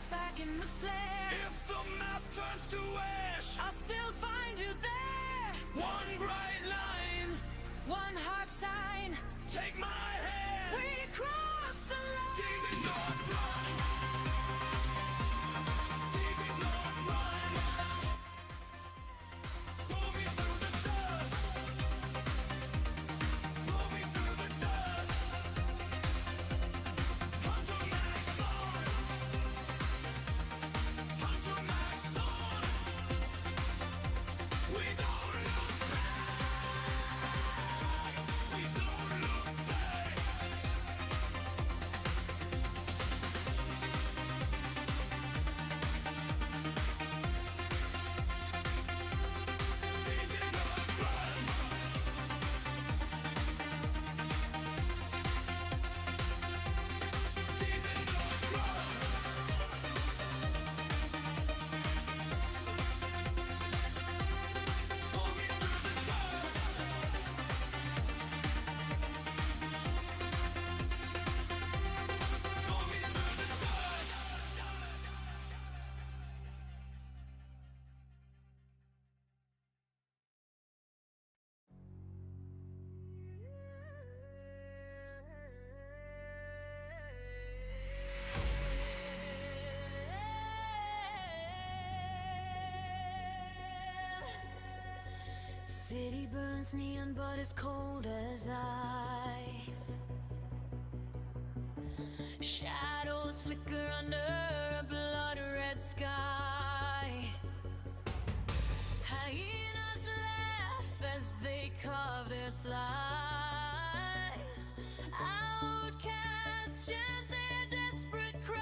back in the flare. If the map turns to ash, I'll still find you there. one bright line, One heart sign. take my hand. We cross the line. DAG's North Run. DAG's North Run. Pull me through the dust. Pull me through the dust. Hunter Max on. Hunter Max on. We don't look back. We don't look back. DAG's North Run. DAG's North Run. Pull me through the dust. Pull me through the dust. City burns neon, but it's cold as ice. Shadows flicker under a blood red sky. Hyenas laugh as they carve their slice. Outcasts chant their desperate cry.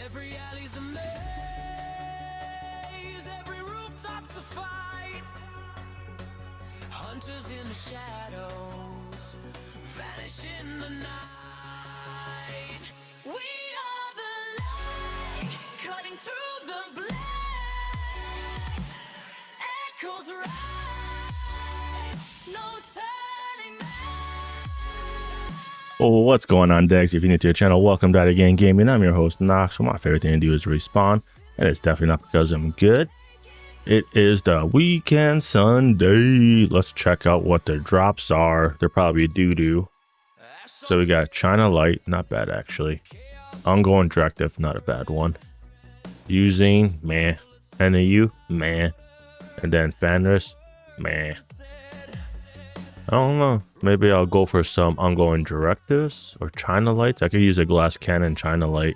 Every alley's a maze, every rooftop's a fight. Hunters in the shadows vanish in the night. We are the light, cutting through the black. Echoes rise, no turning back. Oh, what's going on, DAGs? If you're new to the channel, welcome to DAG Gaming. I'm your host, Nox. Well, my favorite thing to do is respawn, and it's definitely not because I'm good. It is the weekend Sunday. Let's check out what the drops are. They're probably doo-doo. So we got China Light, not bad actually. Ongoing Directive, not a bad one. Using, meh. NAU, meh. And then Fenris, meh. I don't know. Maybe I'll go for some Ongoing Directives or China Lights. I could use a glass cannon China Light.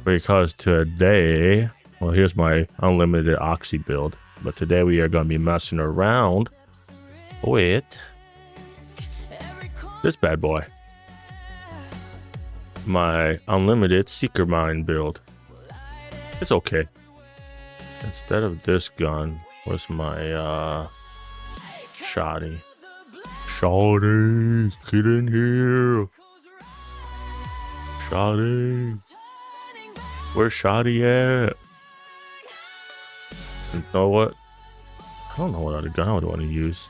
Because today, well, here's my unlimited Oxy build. But today we are going to be messing around with this bad boy. My unlimited Seeker Mine build. It's okay. Instead of this gun, where's my shoddy? Shoddy, get in here. Shoddy. Where's Shoddy at? You know what? I don't know what other gun I would want to use.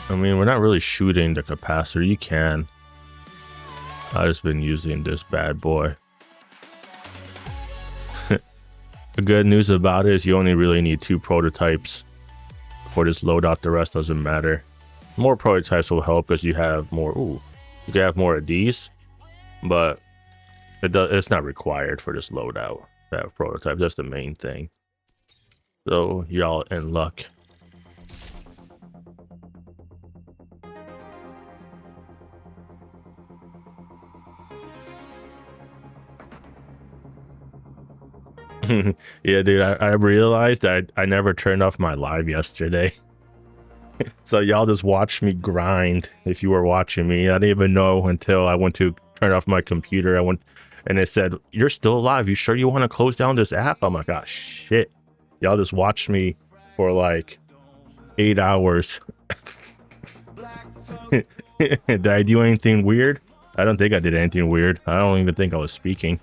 I mean, we're not really shooting the capacitor. You can. I've just been using this bad boy. The good news about it is you only really need 2 prototypes for this loadout. The rest doesn't matter. More prototypes will help because you have more. Ooh, you can have more of these, but it's not required for this loadout to have prototypes. That's the main thing. So y'all in luck. Yeah, dude, I realized I never turned off my live yesterday. So y'all just watched me grind. If you were watching me, I didn't even know until I went to turn off my computer. I went and it said, "You're still alive. You sure you want to close down this app?" I'm like, "Oh shit." Y'all just watched me for like 8 hours. Did I do anything weird? I don't think I did anything weird. I don't even think I was speaking.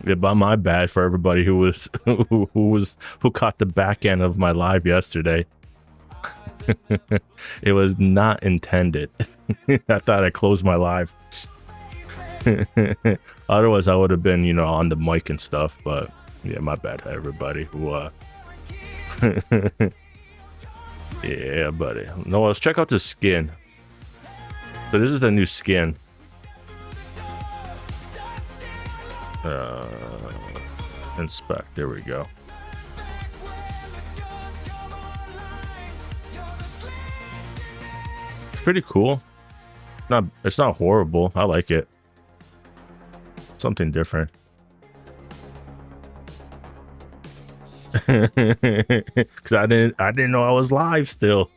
But my bad for everybody who caught the back end of my live yesterday. It was not intended. I thought I closed my live. Otherwise, I would have been, you know, on the mic and stuff. But yeah, my bad, everybody. Who, yeah, buddy. No, let's check out the skin. So this is the new skin. Inspect. There we go. Pretty cool. It's not horrible. I like it. Something different. Cause I didn't know I was live still.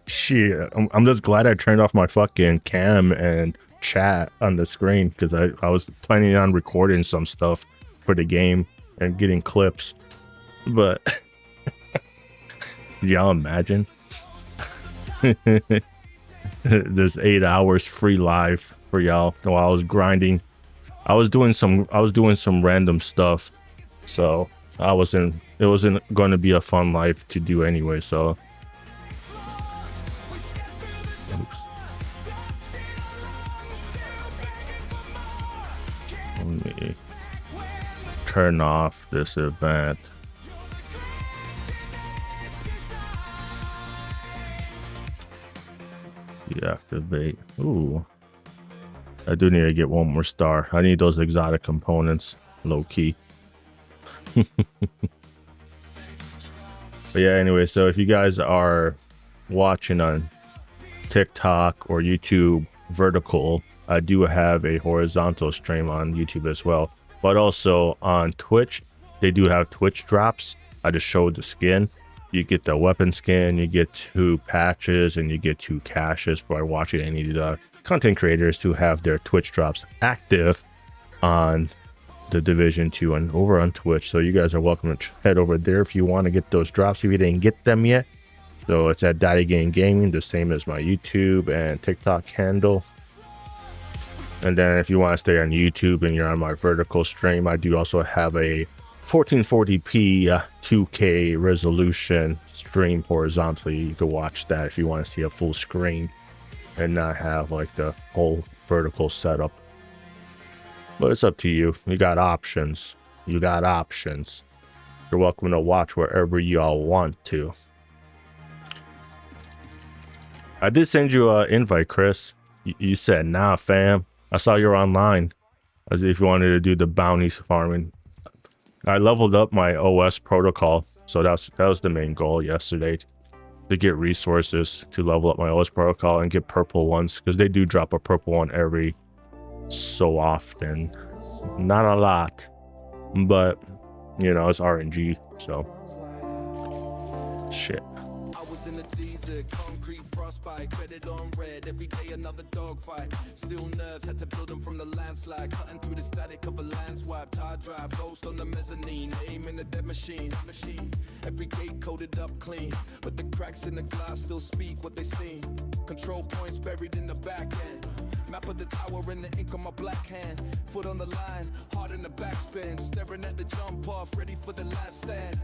Shit. I'm just glad I turned off my fucking cam and chat on the screen, because I was planning on recording some stuff for the game and getting clips. But y'all imagine? There's 8 hours free live for y'all while I was grinding. I was doing some random stuff, so it wasn't going to be a fun live to do anyway. So let me turn off this event. Deactivate. Ooh, I do need to get one more star. I need those exotic components, low key. But yeah, anyway, so if you guys are watching on TikTok or YouTube vertical, I do have a horizontal stream on YouTube as well, but also on Twitch. They do have Twitch drops. I just showed the skin. You get the weapon skin, you get 2 patches, and you get 2 caches by watching any of the content creators who have their Twitch drops active on the Division 2 and over on Twitch. So you guys are welcome to head over there if you want to get those drops if you didn't get them yet. So it's at DAG Gaming, the same as my YouTube and TikTok handle. And then if you want to stay on YouTube and you're on my vertical stream, I do also have a 1440p 2K resolution stream horizontally. You can watch that if you want to see a full screen and not have like the whole vertical setup. But it's up to you. You got options. You're welcome to watch wherever y'all want to. I did send you an invite, Chris. You said, nah, fam. I saw you're online. As if you wanted to do the bounties farming. I leveled up my OS protocol, so that was the main goal yesterday, to get resources to level up my OS protocol and get purple ones, because they do drop a purple one every so often. Not a lot, but you know, it's RNG, so shit. Concrete frostbite, credit on red, every day another dogfight. Still nerves, had to build them from the landslide. Cutting through the static of a land swipe. Hard drive, ghost on the mezzanine. Aim in the dead machine. Every gate coated up clean, but the cracks in the glass still speak what they seen. Control points buried in the back end. Map of the tower in the ink on my black hand. Foot on the line, heart in the backspin. Staring at the jump off, ready for the last stand.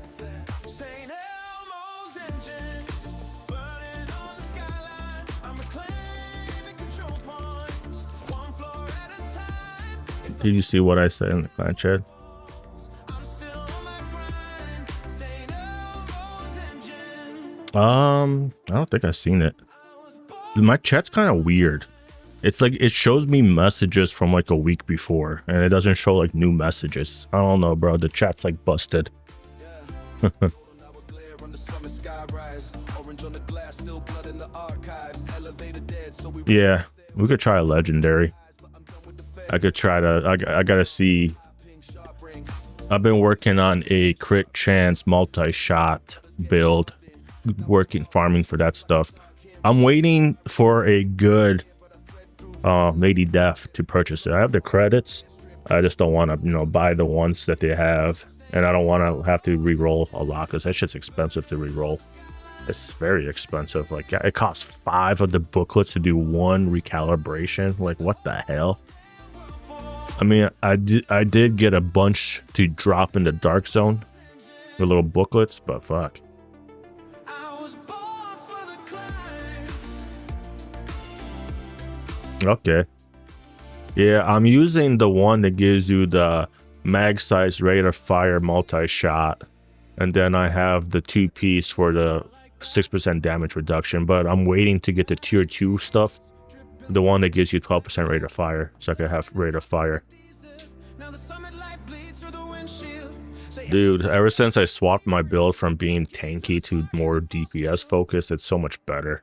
St. Elmo's engine. Did you see what I said in the clan chat? I don't think I've seen it. My chat's kind of weird. It's like it shows me messages from like a week before, and it doesn't show like new messages. I don't know, bro. The chat's like busted. Yeah, we could try a legendary. I could try to. I gotta see. I've been working on a crit chance multi-shot build, farming for that stuff. I'm waiting for a good Lady Death to purchase it. I have the credits. I just don't want to, you know, buy the ones that they have, and I don't want to have to re-roll a lot because that shit's expensive to re-roll. It's very expensive. Like it costs 5 of the booklets to do 1 recalibration. Like what the hell? I mean, I did get a bunch to drop in the Dark Zone, the little booklets, but fuck. I was born for the Okay. Yeah, I'm using the one that gives you the mag size rate of fire multi-shot. And then I have the 2-piece for the 6% damage reduction. But I'm waiting to get the tier 2 stuff. The one that gives you 12% rate of fire. So I can have rate of fire. Dude, ever since I swapped my build from being tanky to more DPS focused, it's so much better.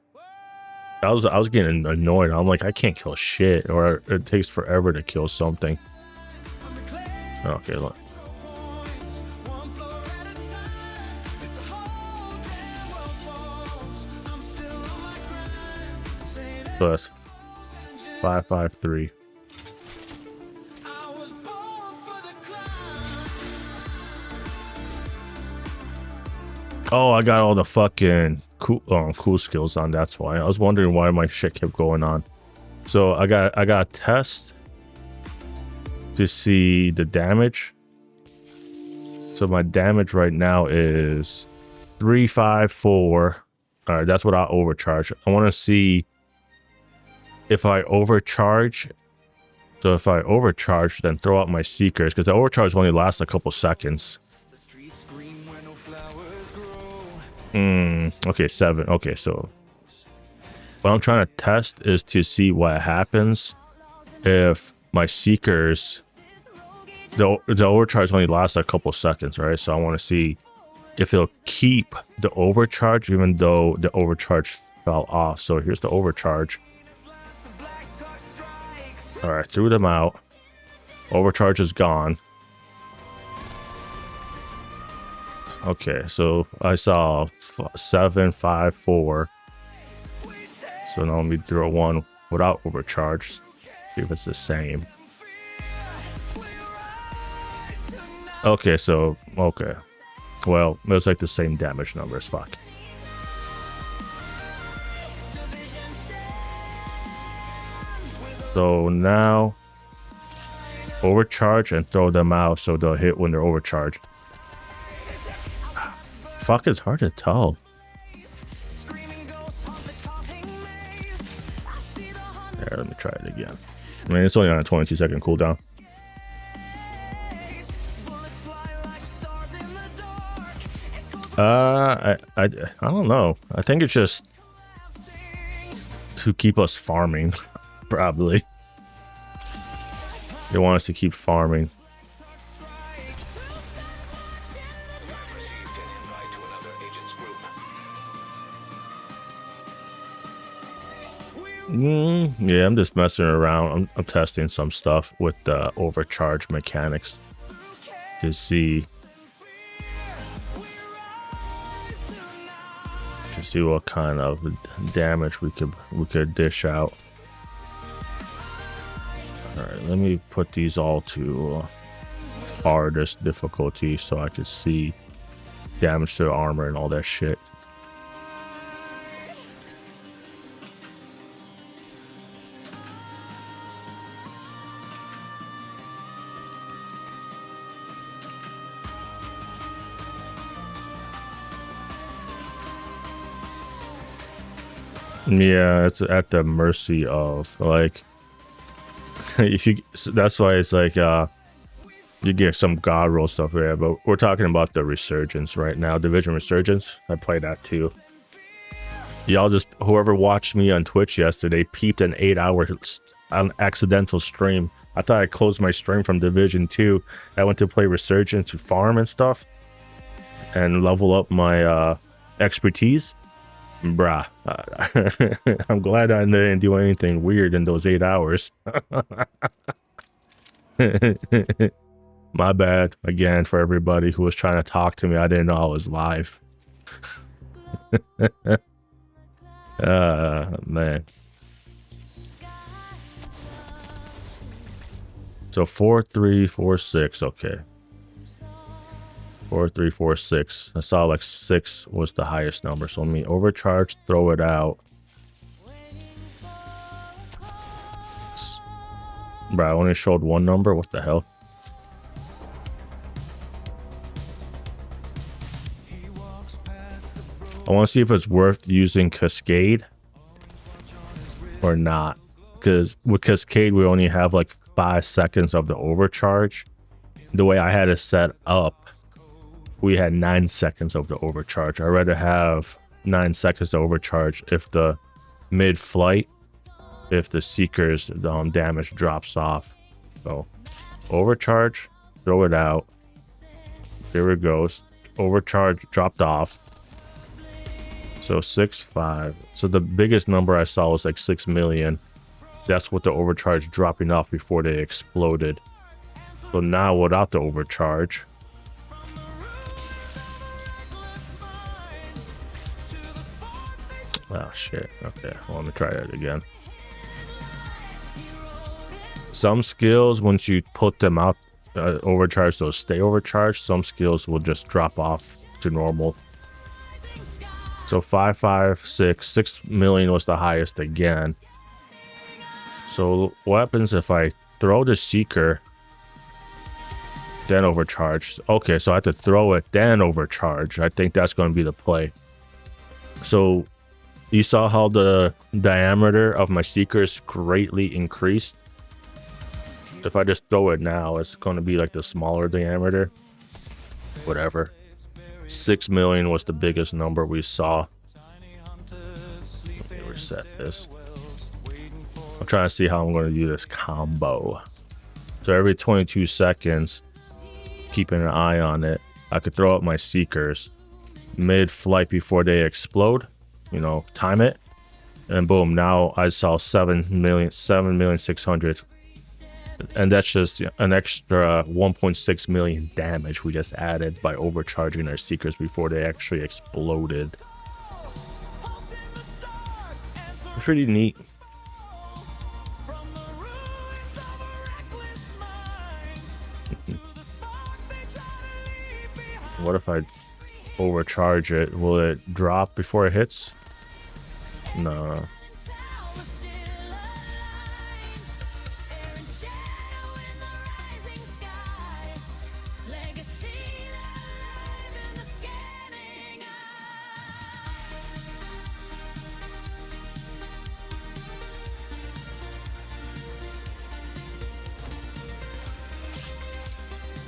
I was getting annoyed. I'm like, I can't kill shit, or it takes forever to kill something. Okay, look. So that's 553. Oh, I got all the fucking cool skills on. That's why I was wondering why my shit kept going on. So I got a test to see the damage. So my damage right now is 354. All right, that's what I overcharge. I want to see if I overcharge. So if I overcharge, then throw out my seekers, because the overcharge only lasts a couple seconds. Okay, 7. Okay, so what I'm trying to test is to see what happens if my seekers, the overcharge only lasts a couple seconds, right? So I want to see if it'll keep the overcharge even though the overcharge fell off. So here's the overcharge. All right, threw them out. Overcharge is gone. Okay, so I saw 7, 5, 4. So now let me throw one without overcharge. See if it's the same. Okay, so okay. Well, it's like the same damage numbers. Fuck. So now overcharge and throw them out so they'll hit when they're overcharged. Fuck, it's hard to tell. There, let me try it again. I mean, it's only on a 22-second cooldown. I don't know. I think it's just to keep us farming, probably. They want us to keep farming. Yeah, I'm just messing around. I'm testing some stuff with the overcharge mechanics to see what kind of damage we could dish out. All right, let me put these all to hardest difficulty so I could see damage to the armor and all that shit. Yeah, it's at the mercy of, like, if you, that's why it's like you get some god roll stuff there, but we're talking about the resurgence right now. Division Resurgence, I play that too. Y'all just, whoever watched me on Twitch yesterday peeped an 8-hour accidental stream. I thought I closed my stream from Division 2. I went to play Resurgence to farm and stuff and level up my expertise. Bruh, I'm glad I didn't do anything weird in those 8 hours. My bad again for everybody who was trying to talk to me. I didn't know I was live. Man. So 4, 3, 4, 6. Okay. 4, 3, 4, 6. I saw like 6 was the highest number. So let me overcharge, throw it out. Bro, I only showed one number. What the hell? I want to see if it's worth using Cascade or not. because with Cascade we only have like 5 seconds of the overcharge. The way I had it set up, we had 9 seconds of the overcharge. I'd rather have 9 seconds to overcharge if the mid-flight, if the Seeker's damage drops off. So overcharge, throw it out. There it goes. Overcharge dropped off. So 6.5. So the biggest number I saw was like 6 million. That's what the overcharge dropping off before they exploded. So now without the overcharge, oh shit. Okay, well, let me try that again. Some skills, once you put them out overcharged, they'll stay overcharged. Some skills will just drop off to normal. So 556, 6 million was the highest again. So what happens if I throw the Seeker, then overcharge? Okay, so I have to throw it, then overcharge. I think that's going to be the play. So you saw how the diameter of my Seekers greatly increased. If I just throw it now, it's going to be like the smaller diameter. Whatever. 6 million was the biggest number we saw. Let me reset this. I'm trying to see how I'm going to do this combo. So every 22 seconds, keeping an eye on it, I could throw up my Seekers mid-flight before they explode. You know, time it. And boom, now I saw 7,600,000. And that's just an extra 1.6 million damage we just added by overcharging our Seekers before they actually exploded. Pretty neat. What if I overcharge it? Will it drop before it hits? No.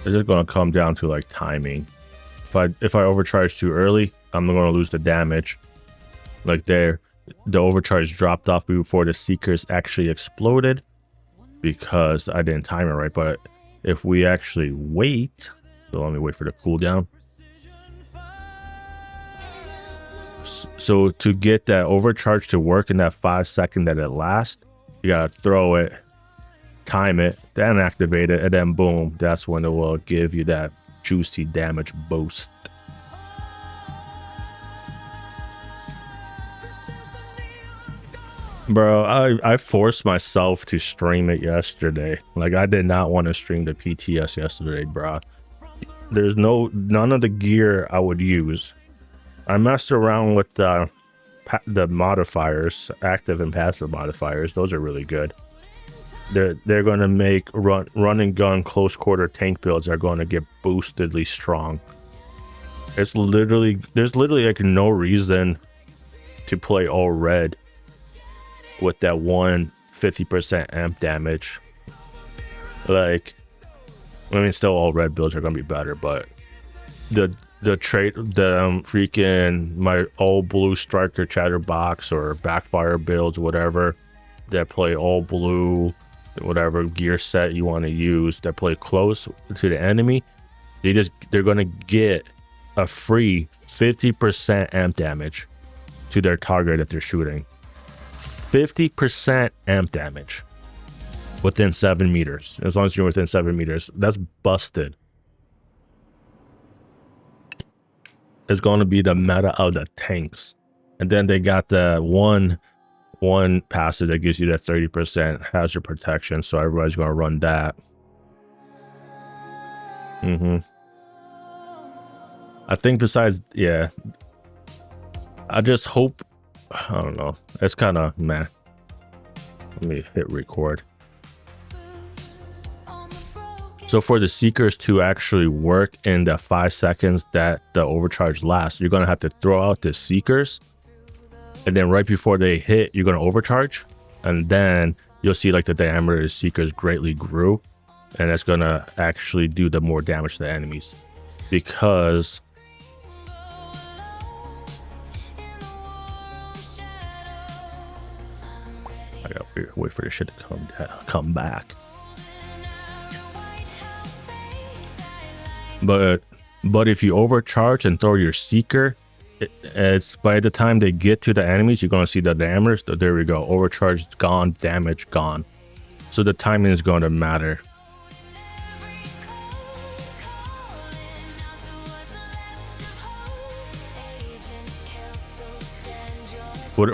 It's just going to come down to like timing. If I overcharge too early, I'm going to lose the damage. Like there, the overcharge dropped off before the Seekers actually exploded because I didn't time it right. But if we actually wait, so let me wait for the cooldown. So to get that overcharge to work in that 5 second that it lasts, you gotta throw it, time it, then activate it, and then boom, that's when it will give you that juicy damage boost. Bro, I forced myself to stream it yesterday. Like, I did not want to stream the PTS yesterday, bro. There's none of the gear I would use. I messed around with the modifiers, active and passive modifiers. Those are really good. They're going to make run and gun close quarter tank builds are going to get boostedly strong. There's literally like no reason to play all red with that 50% amp damage. Like, I mean, still all red builds are going to be better, but the freaking my all blue striker chatterbox or backfire builds, whatever, that play all blue, whatever gear set you want to use, that play close to the enemy, they're gonna get a free 50% amp damage to their target if they're shooting. 50% amp damage within 7 meters. As long as you're within 7 meters, that's busted. It's going to be the meta of the tanks. And then they got the one passive that gives you that 30% hazard protection, so everybody's going to run that. I think besides, yeah, I just hope, I don't know, it's kind of meh. Let me hit record. So for the Seekers to actually work in the 5 seconds that the overcharge lasts, you're going to have to throw out the Seekers, and then right before they hit, you're going to overcharge, and then you'll see like the diameter of the seekers greatly grew, and that's gonna actually do the more damage to the enemies, because I gotta wait for this shit to come back. But if you overcharge and throw your seeker, it's by the time they get to the enemies, you're gonna see the damage. There we go, overcharge gone, damage gone. So the timing is going to matter.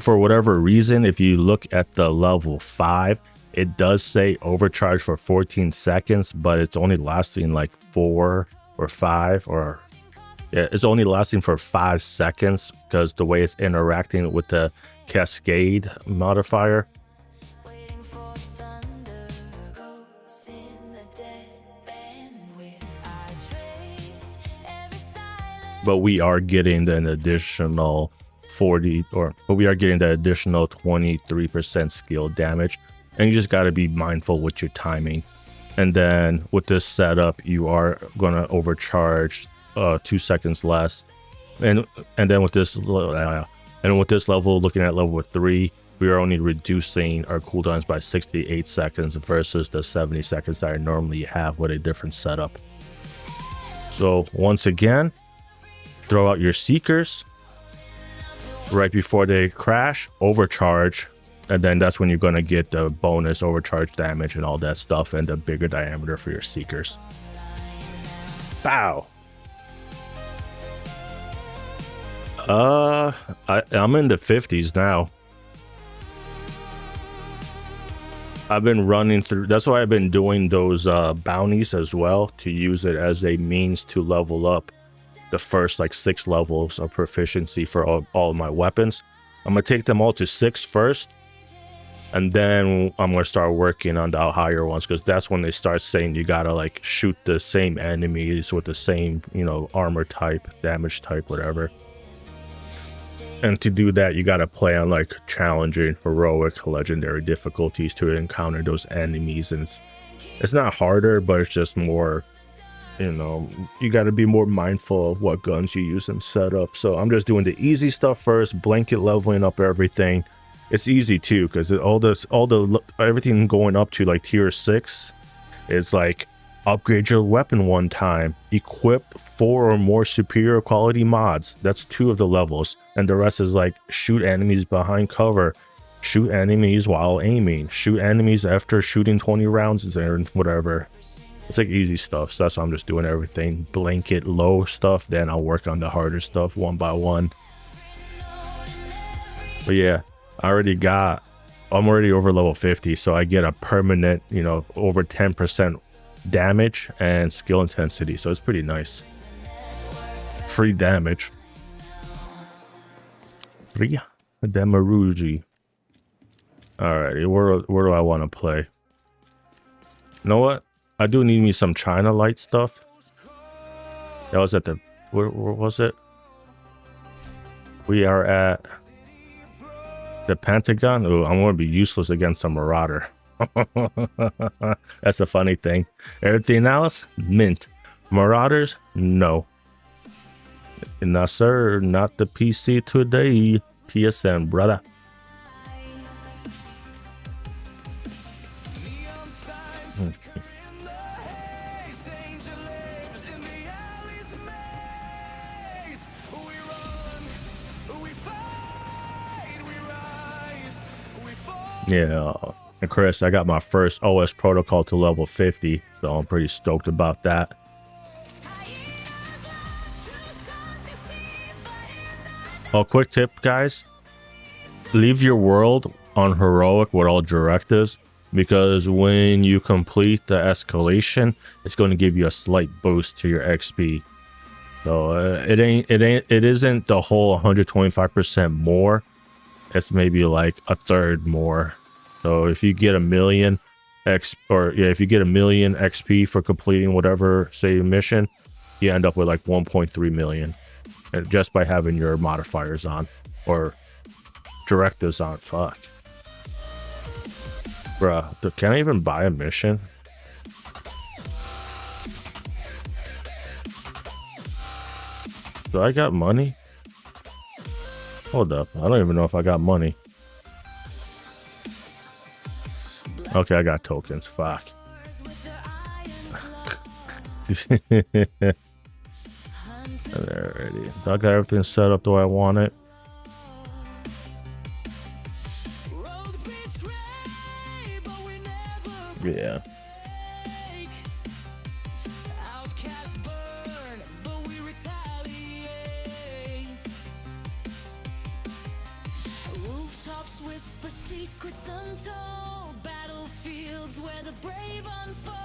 For whatever reason, if you look at the level 5, it does say overcharge for 14 seconds, but it's only lasting like 4 or 5, or yeah, it's only lasting for 5 seconds because the way it's interacting with the cascade modifier. But we are getting an additional 23% skill damage, and you just got to be mindful with your timing. And then with this setup, you are going to overcharge 2 seconds less, and then with this level, looking at level 3, we are only reducing our cooldowns by 68 seconds versus the 70 seconds that I normally have with a different setup. So once again, throw out your seekers right before they crash, overcharge, and then that's when you're going to get the bonus overcharge damage and all that stuff, and the bigger diameter for your seekers. Bow. I'm in the 50s now. I've been running through, that's why I've been doing those bounties as well, to use it as a means to level up the first like 6 levels of proficiency for all of my weapons. I'm gonna take them all to 6 first, and then I'm gonna start working on the higher ones, because that's when they start saying you gotta like shoot the same enemies with the same, you know, armor type, damage type, whatever. And to do that, you gotta play on like challenging, heroic, legendary difficulties to encounter those enemies. And it's not harder, but it's just more, you know, you got to be more mindful of what guns you use and set up. So I'm just doing the easy stuff first, blanket leveling up everything. It's easy too, because everything going up to like tier 6 is like upgrade your weapon 1 time, equip 4 or more superior quality mods. That's 2 of the levels, and the rest is like shoot enemies behind cover, shoot enemies while aiming, shoot enemies after shooting 20 rounds, and whatever. It's like easy stuff, so that's why I'm just doing everything blanket low stuff, then I'll work on the harder stuff one by one. But yeah, I'm already over level 50, so I get a permanent, you know, over 10% damage and skill intensity, so it's pretty nice. Free damage. Free damaruji. Alrighty, where do I want to play? You know what? I do need me some China light stuff. That was at the, where was it? We are at the Pentagon. Oh, I'm going to be useless against a Marauder. That's a funny thing. Everything else, mint. Marauders, no. No, sir, not the PC today. PSN, brother. Yeah, and Chris, I got my first OS protocol to level 50, so I'm pretty stoked about that. Oh, quick tip, guys. Leave your world on heroic with all directives, because when you complete the escalation, it's going to give you a slight boost to your XP. So it isn't the whole 125% more. It's maybe like a third more. So if you get a million if you get a million XP for completing whatever, say, mission, you end up with like 1.3 million, and just by having your modifiers on or directives on. Fuck. Bruh, can I even buy a mission? Do I got money? Hold up. I don't even know if I got money. Okay, I got tokens. Fuck. Alrighty. I got everything set up the way I want it. Yeah. Rooftops whisper secrets untold, battlefields where the brave unfold.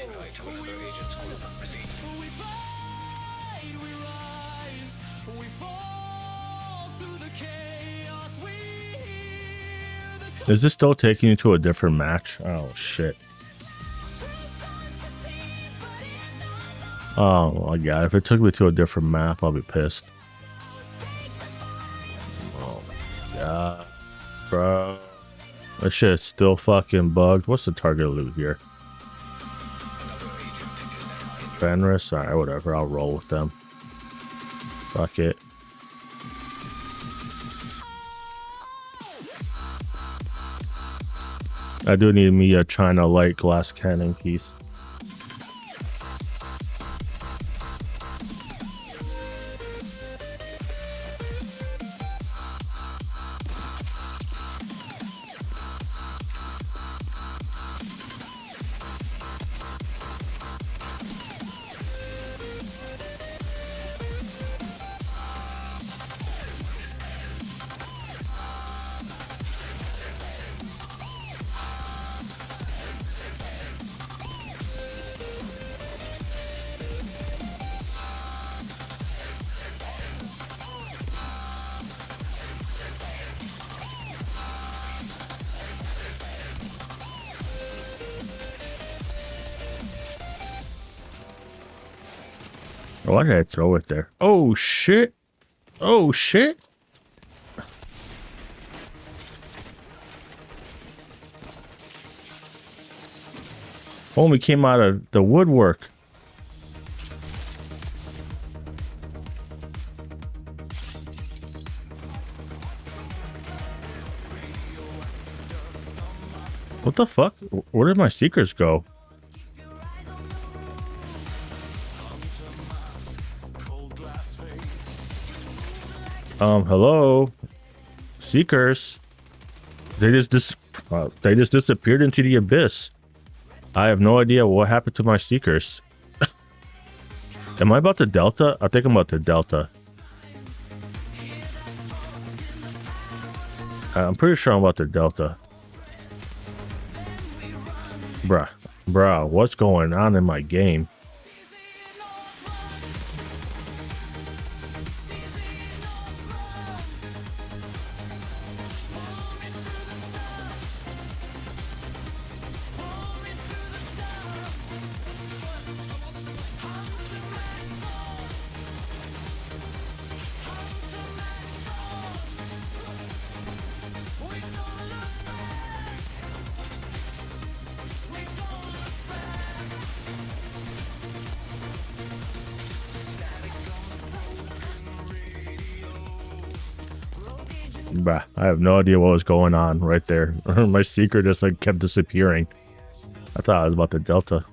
Invite to another agent's group. Proceed. We fight, we rise, we fall through the chaos. We hear the Is this still taking you to a different match? Oh, shit. Oh, my God. If it took me to a different map, I'll be pissed. Oh, my God. Bro. This shit is still fucking bugged. What's the target loot here? Fenris? Alright, whatever. I'll roll with them. Fuck it. I do need me a China light glass cannon piece. Why did I throw it there? Oh, shit. Oh, shit. Homie came out of the woodwork. What the fuck? Where did my seekers go? Hello? Seekers. They just disappeared into the abyss. I have no idea what happened to my seekers. Am I about to Delta? I think I'm about to Delta. I'm pretty sure I'm about to Delta. Bruh, what's going on in my game? Bruh, I have no idea what was going on right there. My seeker just like kept disappearing. I thought I was about to Delta.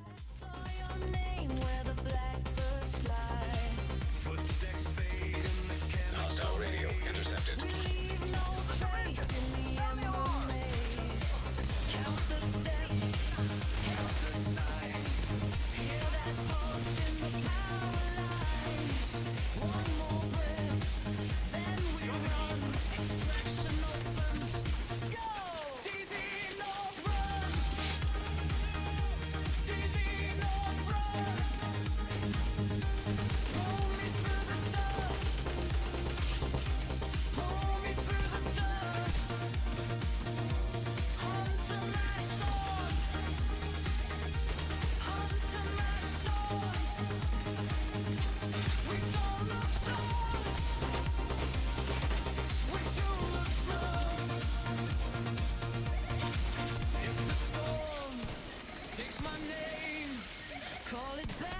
Hostile radio intercepted. Call it back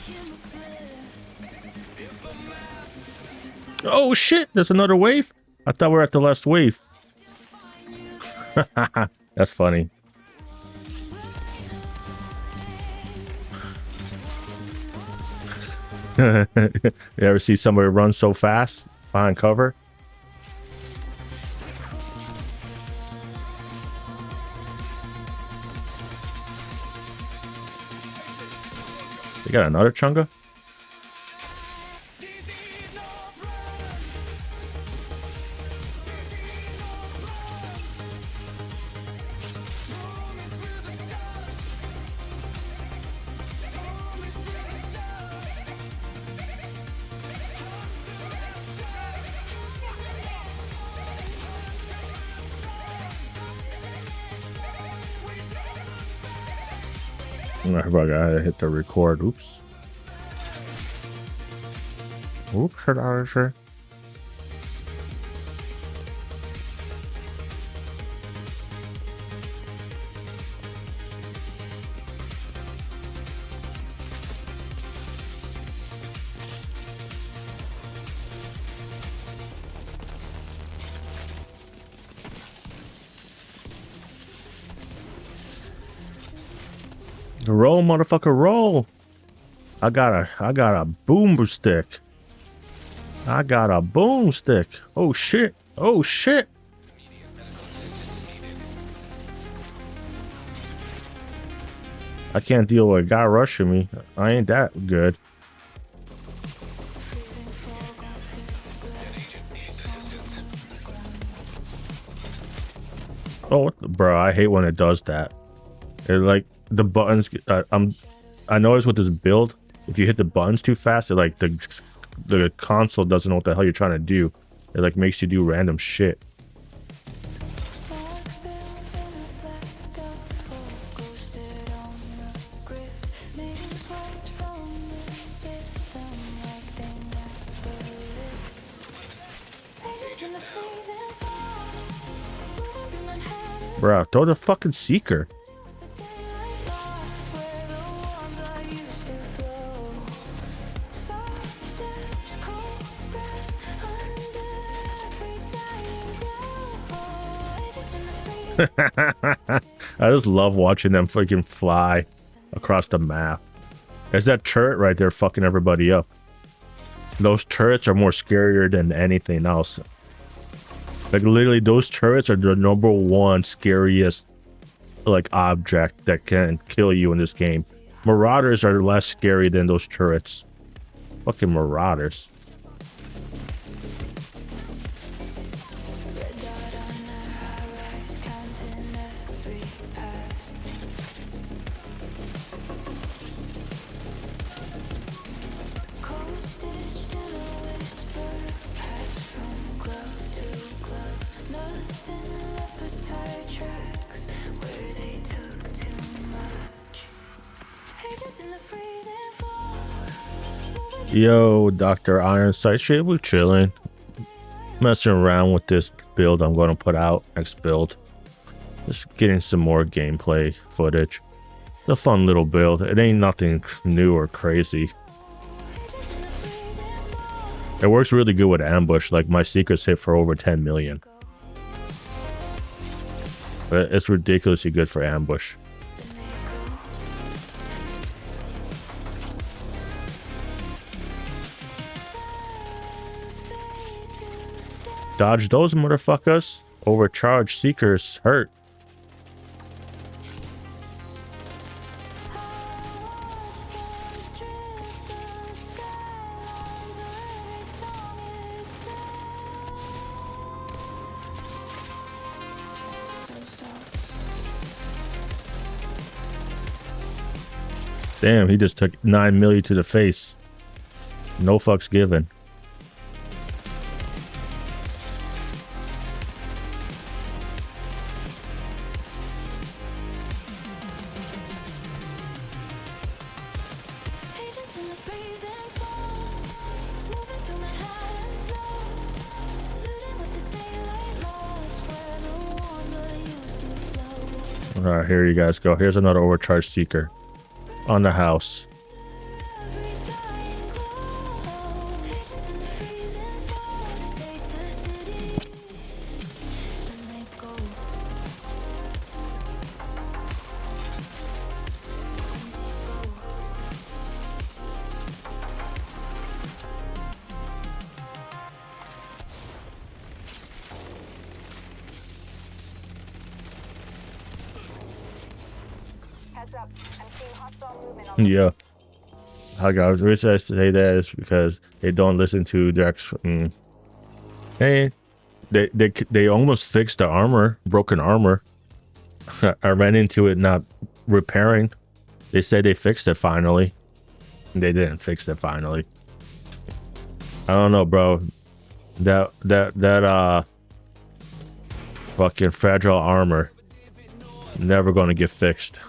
in the flare. Oh shit, there's another wave? I thought we were at the last wave. That's funny. You ever see somebody run so fast behind cover? You got another chunga? I gotta hit the record. Oops. Oops, shit out of here. Roll, motherfucker, roll. I got a boomstick. I got a boomstick. Oh shit. Oh shit. Immediate medical assistance needed. I can't deal with a guy rushing me. I ain't that good. An agent needs assistance. Oh, what the, bro, I hate when it does that. It like the buttons. I noticed with this build, if you hit the buttons too fast, it like the console doesn't know what the hell you're trying to do. It like makes you do random shit. Bro, throw the fucking seeker. I just love watching them freaking fly across the map. There's that turret right there fucking everybody up. Those turrets are more scarier than anything else. Like literally those turrets are the #1 scariest like object that can kill you in this game. Marauders are less scary than those turrets. Fucking marauders. Yo, Dr. Ironside, shit, we're chilling. Messing around with this build I'm going to put out, next build. Just getting some more gameplay footage. It's a fun little build. It ain't nothing new or crazy. It works really good with ambush, like my secrets hit for over 10 million. But it's ridiculously good for ambush. Dodge those motherfuckers. Overcharged seekers hurt. Damn, he just took 9 million to the face. No fucks given. All right, here you guys go. Here's another overcharge seeker on the house. every dying glow. Agents in the freezing fall, take the city, then they go. Heads up. I'm seeing hostile movement on the Yeah. Hi guys, the reason I say that is because they don't listen to their Hey, they almost fixed the armor, broken armor. I ran into it not repairing. They said they fixed it finally. They didn't fix it finally. I don't know, bro. That fucking fragile armor never gonna get fixed.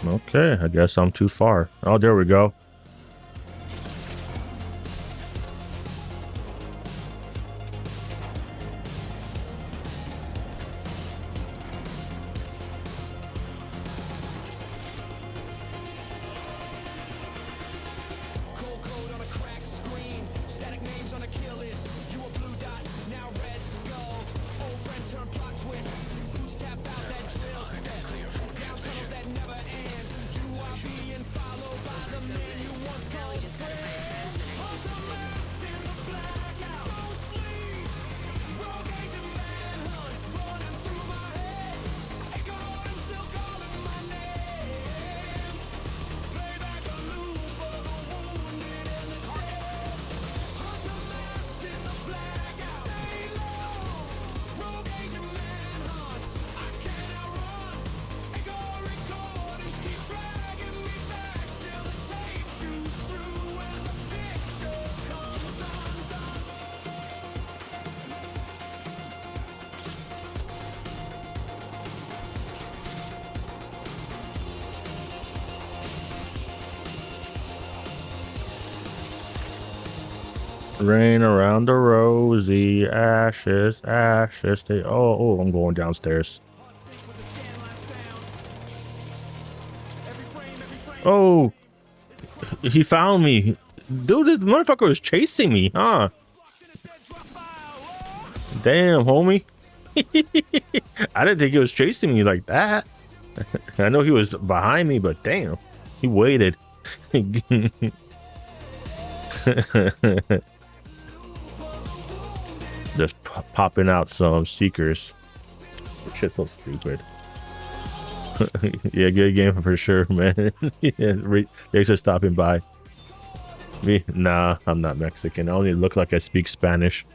Okay, I guess I'm too far. Oh, there we go. Rain around the rosy, ashes, ashes. Oh, I'm going downstairs. Oh, he found me. Dude, this motherfucker was chasing me, huh? Damn, homie. I didn't think he was chasing me like that. I know he was behind me, but damn, he waited. Just popping out some seekers. Which is so stupid. Yeah, good game for sure, man. Yeah, thanks for stopping by. Me? Nah, I'm not Mexican. I only look like I speak Spanish.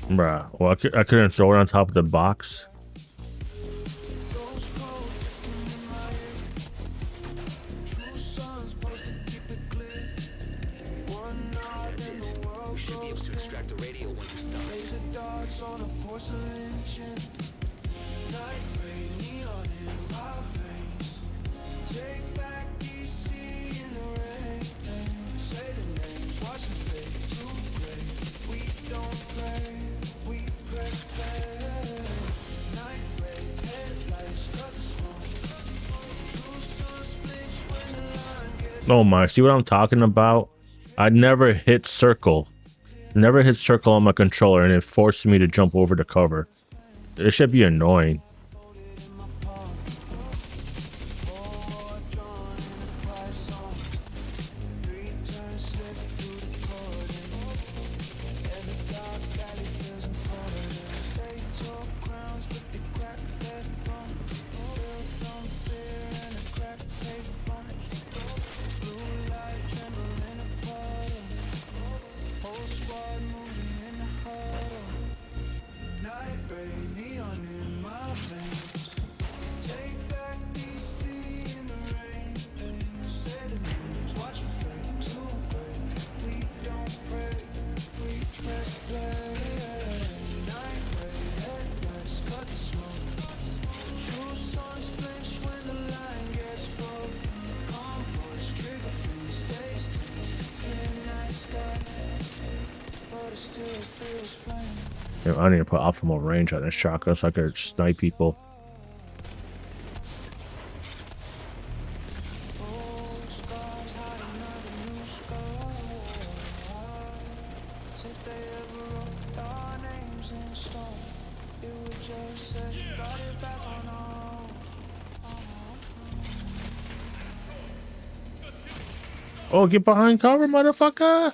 Bruh, well, I couldn't throw it on top of the box. radio when it's done. Laser darts on a porcelain chin. Night rain, neon in my veins. Take back DC in the rain. Say the names, watch them fade to gray. We don't play, we press play. Night rain, headlights cut the smoke. True sons flinch when the line gets. Oh my, see what I'm talking about? I never hit circle. Never hit circle on my controller, and it forced me to jump over the cover. It should be annoying. I need to put optimal range on this shotgun so I could snipe people. Oh, get behind cover, motherfucker!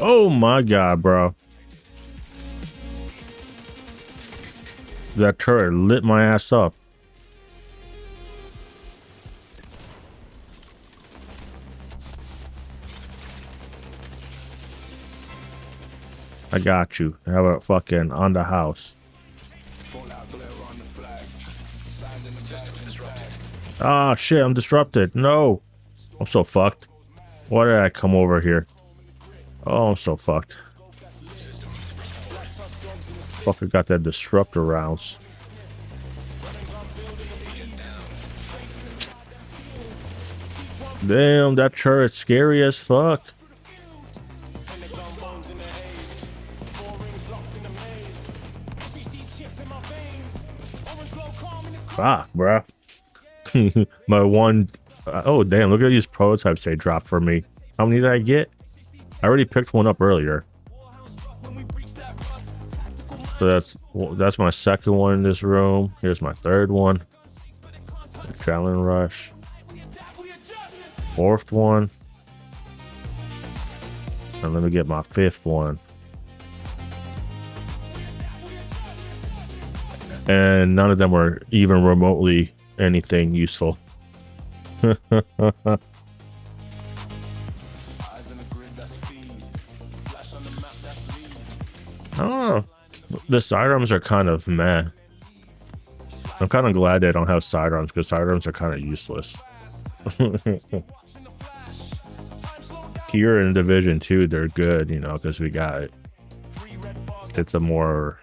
Oh my god, bro. That turret lit my ass up. I got you. Have a fucking on the house. Ah, shit, I'm disrupted. No. I'm so fucked. Why did I come over here? Oh, I'm so fucked. Fucker got that disruptor rounds. Damn, that turret's scary as fuck. Fuck, bruh. My one... oh, damn, look at these prototypes they dropped for me. How many did I get? I already picked one up earlier. So that's my second one in this room. Here's my third one. Adrenaline Rush. Fourth one. And let me get my fifth one. And none of them were even remotely anything useful. I don't know. The sidearms are kind of meh. I'm kind of glad they don't have sidearms because sidearms are kind of useless. Here in Division 2, they're good, you know, because we got it's a more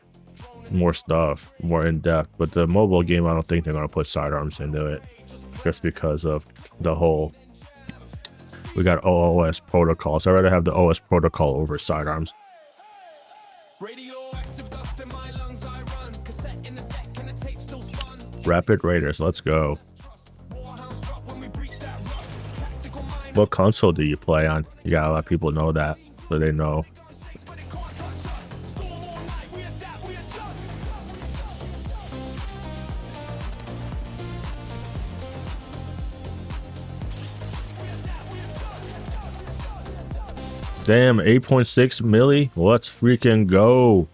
stuff, more in depth. But the mobile game, I don't think they're gonna put sidearms into it, just because of the whole. We got OOS protocols. I'd rather have the OS protocol over sidearms. Rapid Raiders, let's go. What console do you play on? You gotta let people know that, so they know. Damn, 8.6 milli. Let's freaking go.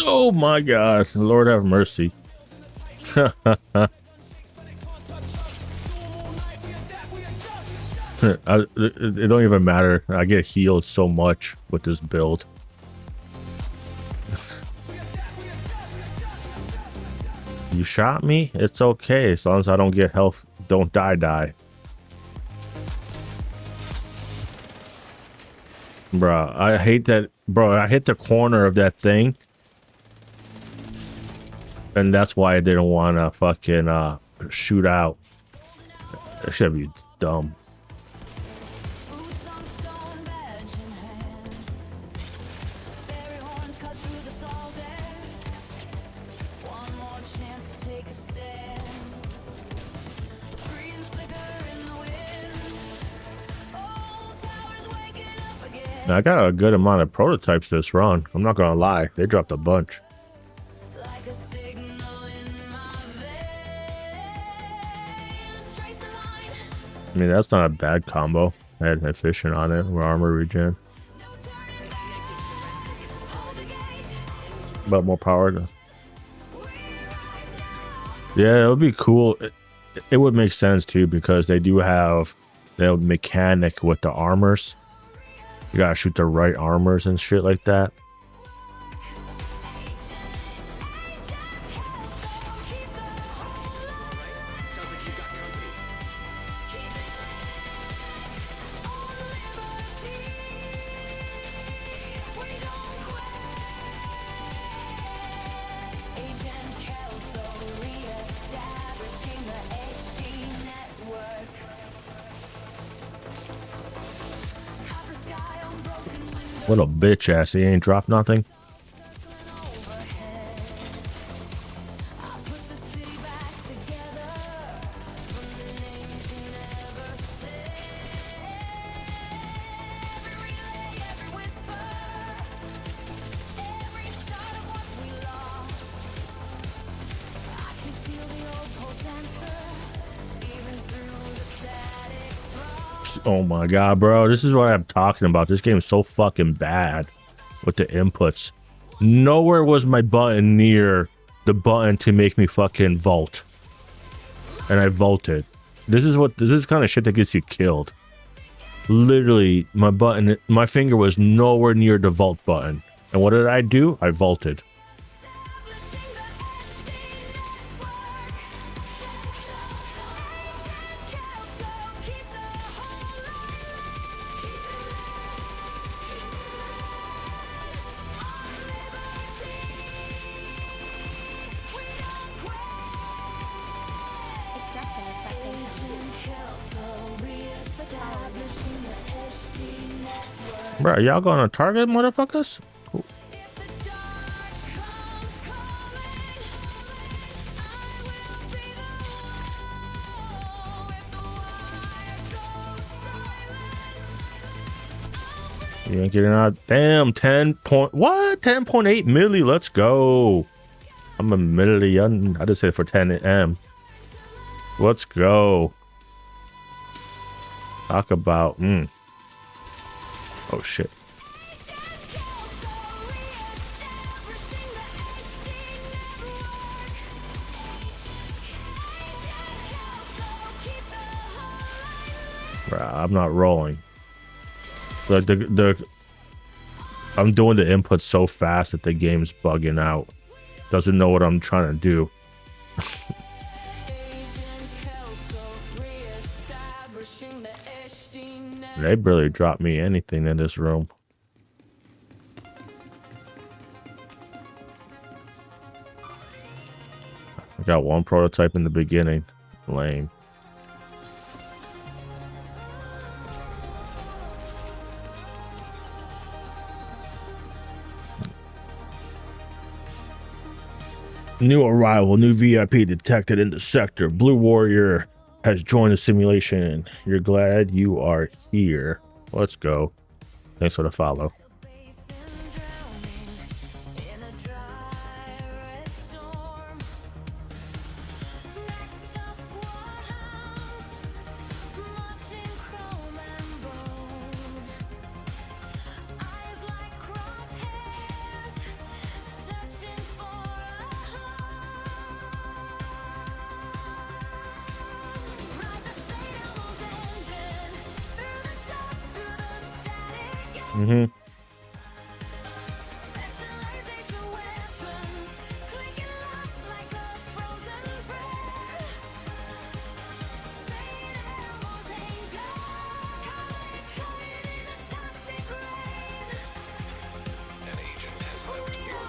Oh my God, Lord have mercy. It don't even matter. I get healed so much with this build. You shot me? It's okay as long as I don't get health. Don't die. Bruh, I hate that. Bro, I hit the corner of that thing. And that's why I didn't want to fucking shoot out. That should be dumb. Boots on stone, badge in hand. Fairy horns cut through the salt air. One more chance to take a stand. Screens flicker in the wind. Old towers waking up again. I got a good amount of prototypes this run. I'm not gonna lie. They dropped a bunch. Like a signal in my veins. Trace the line. I mean, that's not a bad combo. I had efficient on it. Or armor regen. No turning back. Hold the gate. But more power to... We rise now. Yeah, it would be cool. It would make sense too because they do have the mechanic with the armors. You gotta shoot the right armors and shit like that. Little bitch ass, he ain't dropped nothing. Oh my God, bro. This is what I'm talking about. This game is so fucking bad with the inputs. Nowhere was my button near the button to make me fucking vault. And I vaulted. This is kind of shit that gets you killed. Literally, my finger was nowhere near the vault button. And what did I do? I vaulted. Bro, y'all going to target, motherfuckers? Cool. You ain't getting out. Damn, 10 point. What? 10.8 milli. Let's go. I'm a million. I just said for 10 M. Let's go. Talk about. Oh shit. Bruh, I'm not rolling. Like I'm doing the input so fast that the game's bugging out. Doesn't know what I'm trying to do. They barely dropped me anything in this room. Got one prototype in the beginning. Lame. New arrival, new VIP detected in the sector. Blue Warrior has joined the simulation. You're glad you are here. Let's go. Thanks for the follow. Mm-hmm. An agent has left your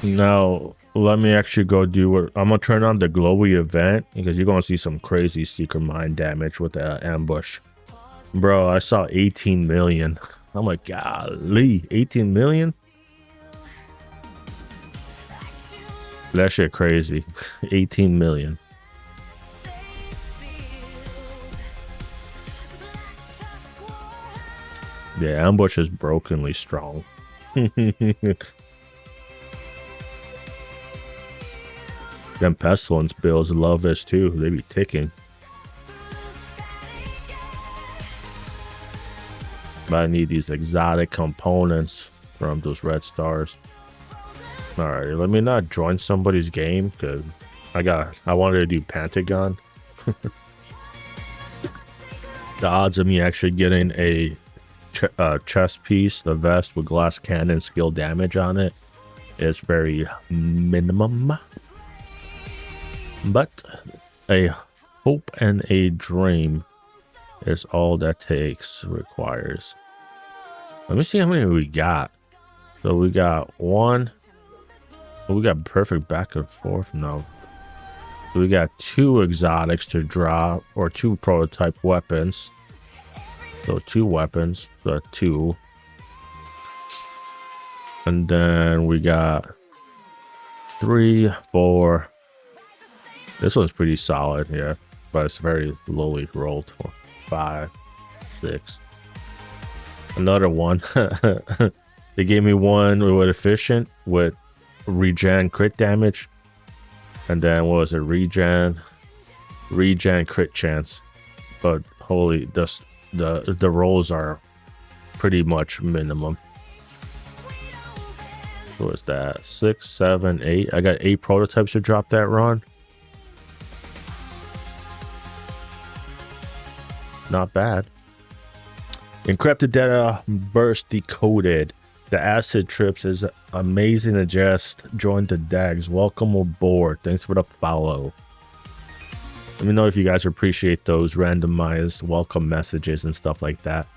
Now, let me actually go do what I'm gonna turn on the glowy event because you're gonna see some crazy secret mine damage with the ambush. Bro, I saw 18 million. I'm like, golly, 18 million? That shit crazy. 18 million. The ambush is brokenly strong. Them pestilence bills love this too. They be ticking. But I need these exotic components from those red stars. Alright, let me not join somebody's game because I wanted to do Pentagon. The odds of me actually getting a chest piece, the vest with glass cannon skill damage on it, is very minimum. But a hope and a dream is all that requires. Let me see how many we got. So we got one. We got perfect back and forth now. So we got 2 exotics to drop, or 2 prototype weapons. So 2 weapons, so 2. And then we got 3, 4. This one's pretty solid here, but it's very lowly rolled for 5, 6. Another one. They gave me one with efficient with regen crit damage, and then what was it? Regen crit chance. But holy, the rolls are pretty much minimum. What was that? 6, 7, 8. I got 8 prototypes to drop that run. Not bad. Encrypted data burst decoded. The acid trips is amazing to just join the DAGs. Welcome aboard. Thanks for the follow. Let me know if you guys appreciate those randomized welcome messages and stuff like that.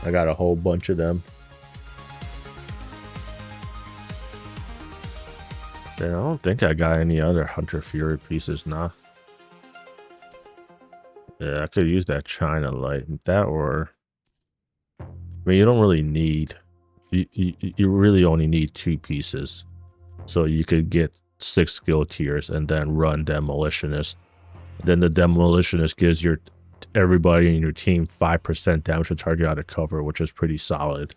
I got a whole bunch of them. Yeah, I don't think I got any other Hunter Fury pieces now. Yeah, I could use that China light. That or... I mean, you don't really need... You really only need 2 pieces. So you could get 6 skill tiers and then run Demolitionist. Then the Demolitionist gives everybody in your team 5% damage to target out of cover, which is pretty solid.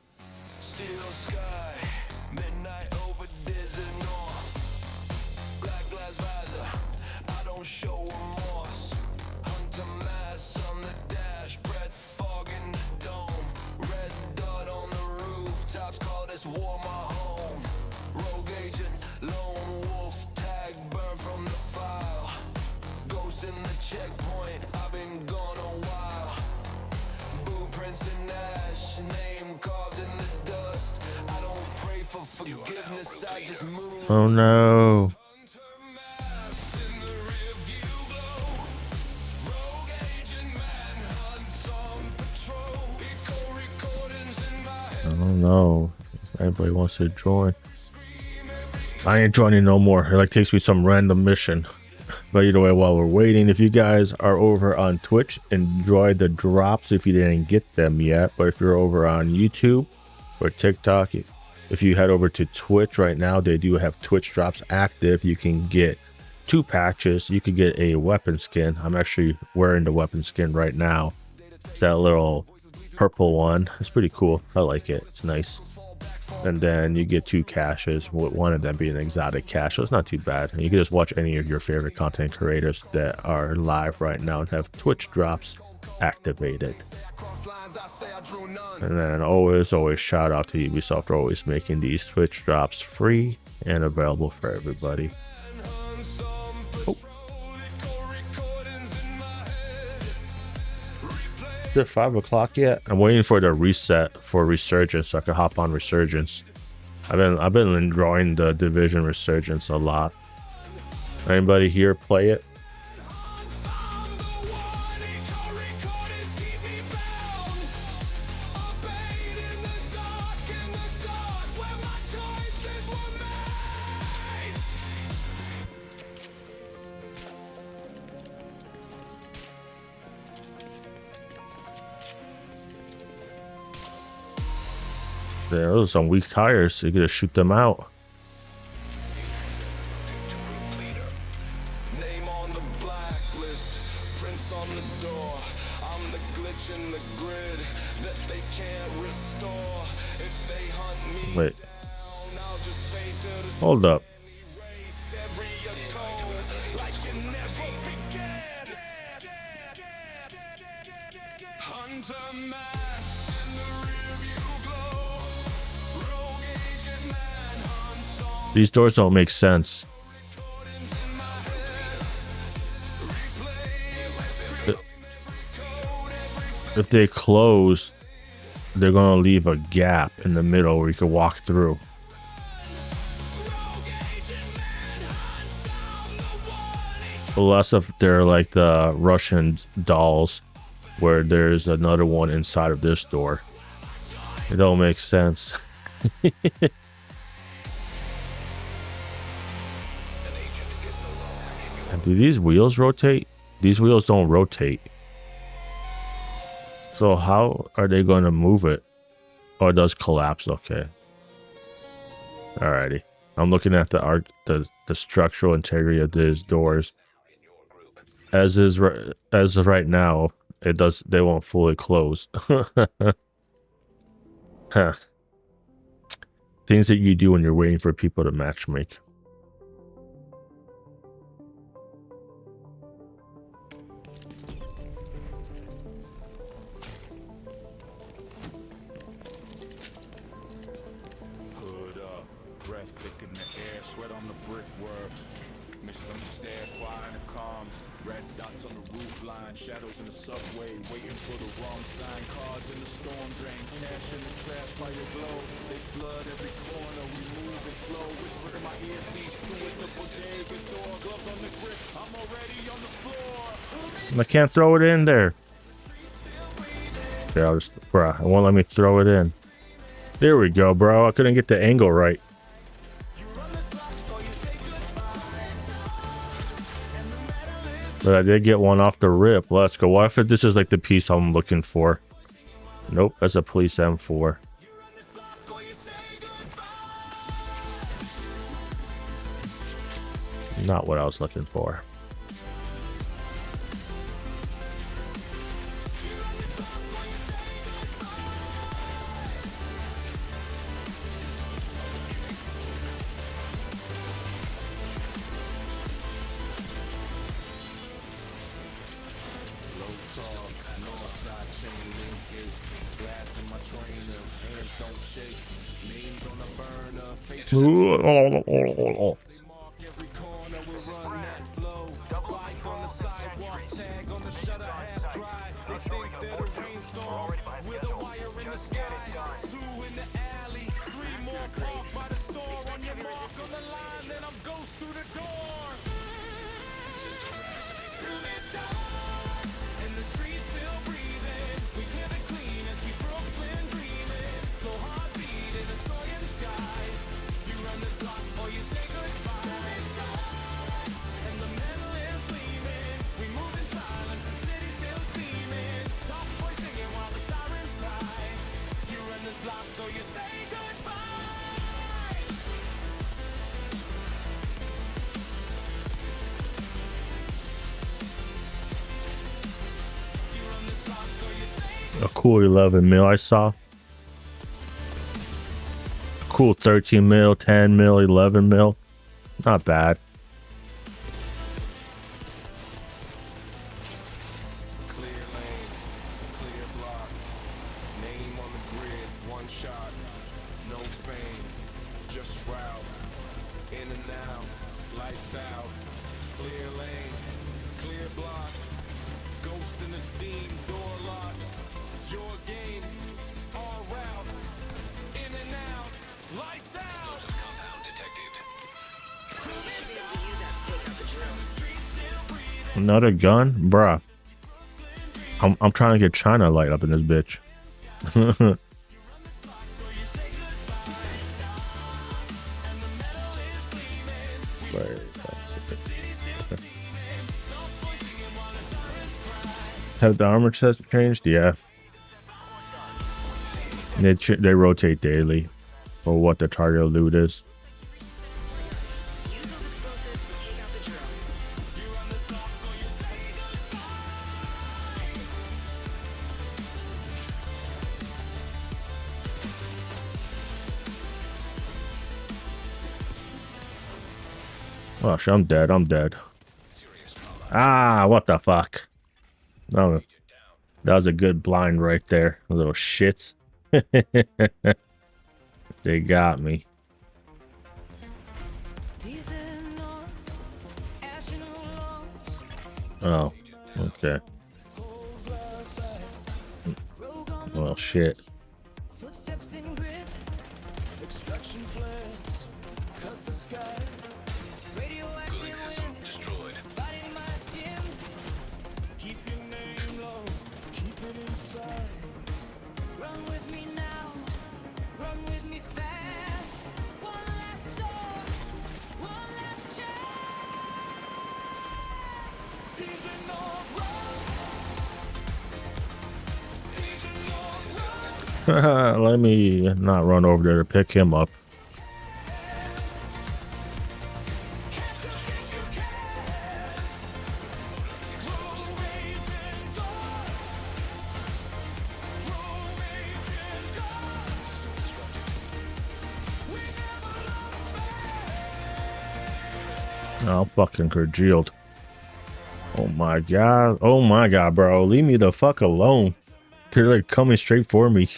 Oh no. don't know if anybody wants to join. I ain't joining no more. It like takes me some random mission. But either way, while we're waiting, if you guys are over on Twitch, enjoy the drops if you didn't get them yet. But if you're over on YouTube or TikTok, if you head over to Twitch right now, they do have Twitch drops active. You can get 2 patches. You could get a weapon skin. I'm actually wearing the weapon skin right now. It's that little purple one. It's pretty cool. I like it. It's nice. And then you get 2 caches, with one of them being an exotic cache, so it's not too bad. And you can just watch any of your favorite content creators that are live right now and have Twitch drops activated. And then always shout out to Ubisoft for always making these Twitch drops free and available for everybody. Oh. Is it 5 o'clock yet? I'm waiting for the reset for Resurgence so I can hop on Resurgence. I've been enjoying the Division Resurgence a lot. Anybody here play it? There are some weak tires. You gotta shoot them out. Name on the blacklist, prints on the door. I'm the glitch in the grid that they can't restore. If they hunt me Wait. down, I'll just fade to the Hold up. race every code like you never began. Hunter mass in the rearview glow. Rogue agent man hunts on These doors don't make sense. recordings in my head. Replay with code every If they close, they're gonna leave a gap in the middle where you can walk through. rogue agent man hunts on the one. Unless if they're like the Russian dolls, where there's another one inside of this door. It don't make sense. An agent is no longer in your And do these wheels rotate? These wheels don't rotate. So how are they going to move it? Oh, it does collapse. Okay. Alrighty. I'm looking at the structural integrity of these doors. in your group. As of right now, it does. They won't fully close. Huh. Things that you do when you're waiting for people to matchmake. Hood up, breath thick in the air, sweat on the brickwork. Mist on the stair, quiet in the comms. Red dots on the roof line, shadows in the subway, waiting for the wrong sign. Cards in the storm drain, cash in the trap, fire glow. They flood every corner, we move it slow. Whisper in my ear, please do it. The bodega door, gloves on the grip. I'm already on the floor. I can't throw it in there. Okay, I'll just, bruh, it won't let me throw it in. There we go, bro. I couldn't get the angle right. But I did get one off the rip. Let's go. What if this is like the piece I'm looking for? Nope, that's a police M4. Not what I was looking for. Every corner will run that flow. Bike on the sidewalk, tag on the shutter, half dry. They think that a rainstorm with a wire in the sky. 2 in the alley, 3 more parked by the store. On your mark on the line, then I'm ghost through the door. Through the door, and the streets still breathing. We clear the clean as keep Brooklyn dreaming. So hard. A cool 11 mil I saw. A cool 13 mil, 10 mil, 11 mil. Not bad. Clear lane, clear block. Name on the grid, one shot. No fame, just route. In and out, lights out. Clear lane, clear block. Ghost in the steam, door lock. Your game, all route. In and out, lights out. Compound detected. Another gun? Bruh. I'm trying to get China light up in this bitch. Have the armor test changed? Yeah. They rotate daily for what the target loot is. Oh shit, I'm dead. I'm dead. Ah, what the fuck? No, that was a good blind right there. Little shits. They got me. Oh, okay. Well, shit. Footsteps in grit. Extraction flares, cut the sky. Radioactive Cooling system wind. destroyed. Biting my skin. Keep your name low, keep it inside. Run with me now. Run with me fast. One last door. One last chance. These are no road. These are no road. Let me not run over there to pick him up. Oh, fucking congealed. Oh my god. Oh my god, bro. Leave me the fuck alone. They're like coming straight for me.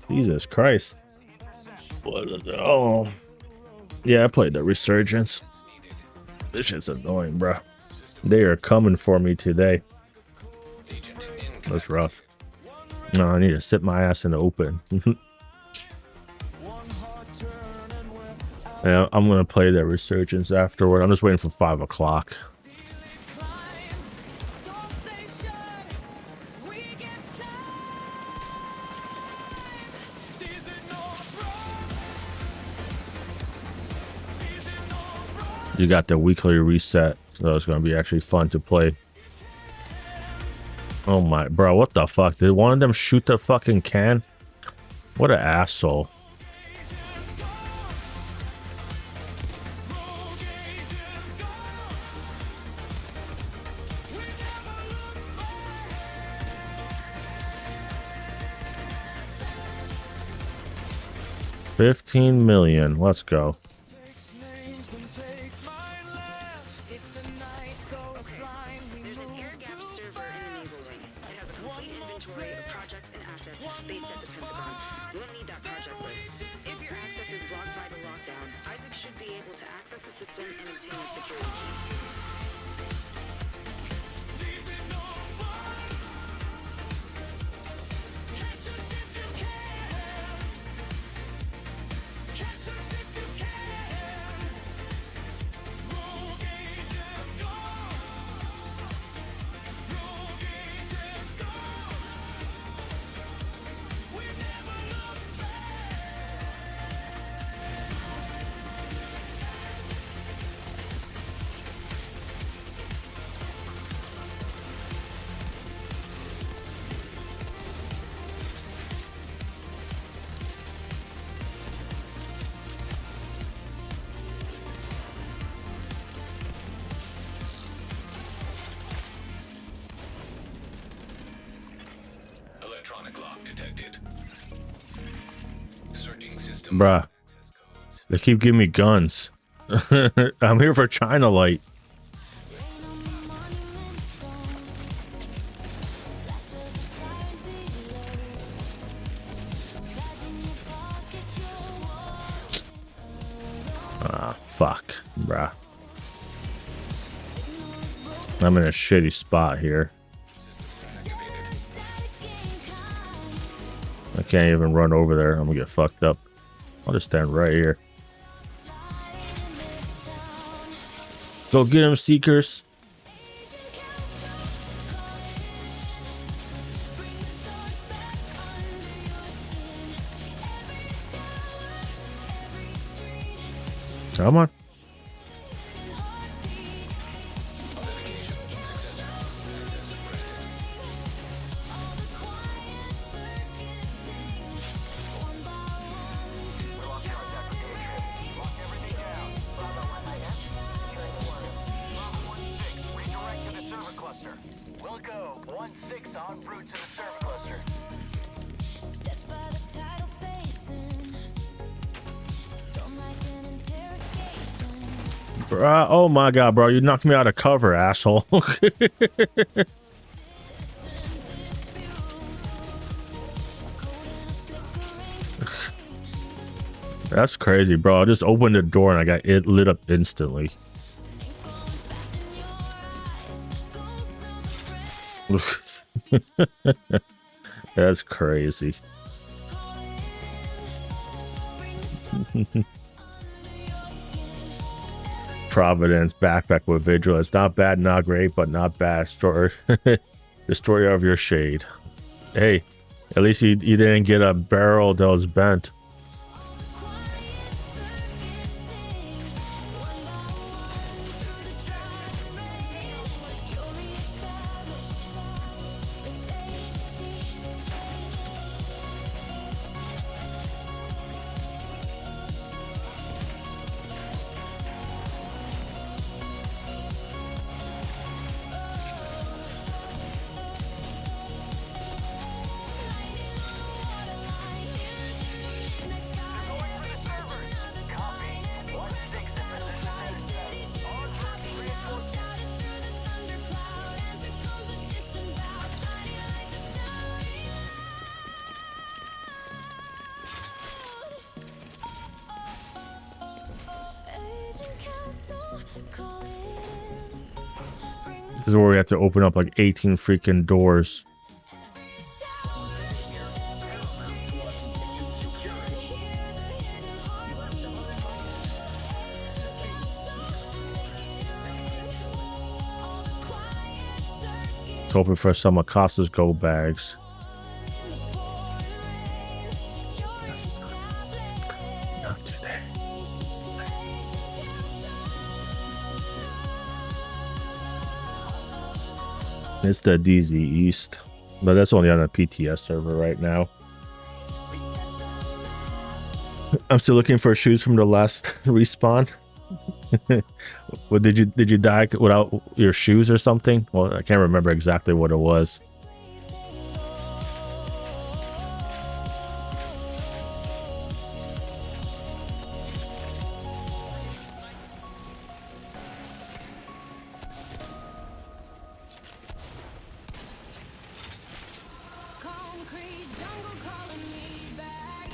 Jesus Christ. What is it? Oh. Yeah, I played the Resurgence. This shit's annoying, bro. They are coming for me today. That's rough. No, I need to sit my ass in the open. Yeah, I'm gonna play the Resurgence afterward. I'm just waiting for 5 o'clock. Don't stay shy. We get time. These are no road. These are no road. You got the weekly reset, so it's gonna be actually fun to play. Oh my, bro, what the fuck? Did one of them shoot the fucking can? What an asshole. $15 million. Let's go. If the night goes blind, we There's an move air-gapped too server in the naval wing. It has a complete inventory of projects and assets based at the Pentagon. We'll need that project list. If your access is blocked by the lockdown, Isaac should be able to access the system and obtain its security keys. Catch us if you can. Catch us if you can. Rogue agent gone. Rogue agent gone. We never look back. Electronic lock detected. Searching system. Bruh, they keep giving me guns. I'm here for China Light. Ah, fuck, bruh. I'm in a shitty spot here. I can't even run over there. I'm gonna get fucked up. I'll just stand right here. Go get him, Seekers. Come on. We'll go 1-6 en route to the server cluster. Steps by the tidal basin. Storm like an interrogation. Bruh, oh my god, bro. You knocked me out of cover, asshole. Distant disputes. Cold in a flickering flame. That's crazy, bro. I just opened the door and I got it lit up instantly. Names falling fast in your eyes. Ghost of the frame. That's crazy. Providence backpack with vigilance. Not bad, not great, but not bad. Story. Destroyer of your shade. Hey, at least you didn't get a barrel that was bent. This is where we have to open up like 18 freaking doors. Hoping for some Acosta's Go bags. Not today. It's the DZ East, but that's only on a PTS server right now. I'm still looking for shoes from the last respawn. Well, did you die without your shoes or something? Well, I can't remember exactly what it was. Concrete jungle calling me back.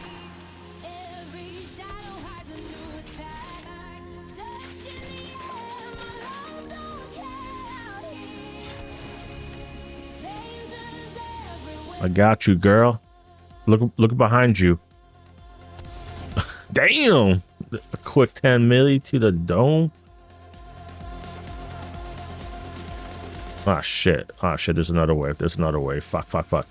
Every shadow hides a new attack. Dust in the air, my lungs don't care out here. Danger's everywhere. I got you, girl. Look behind you. Damn! A quick 10 milli to the dome. Ah shit! Ah shit! There's another wave. There's another wave. Fuck! Fuck! Fuck!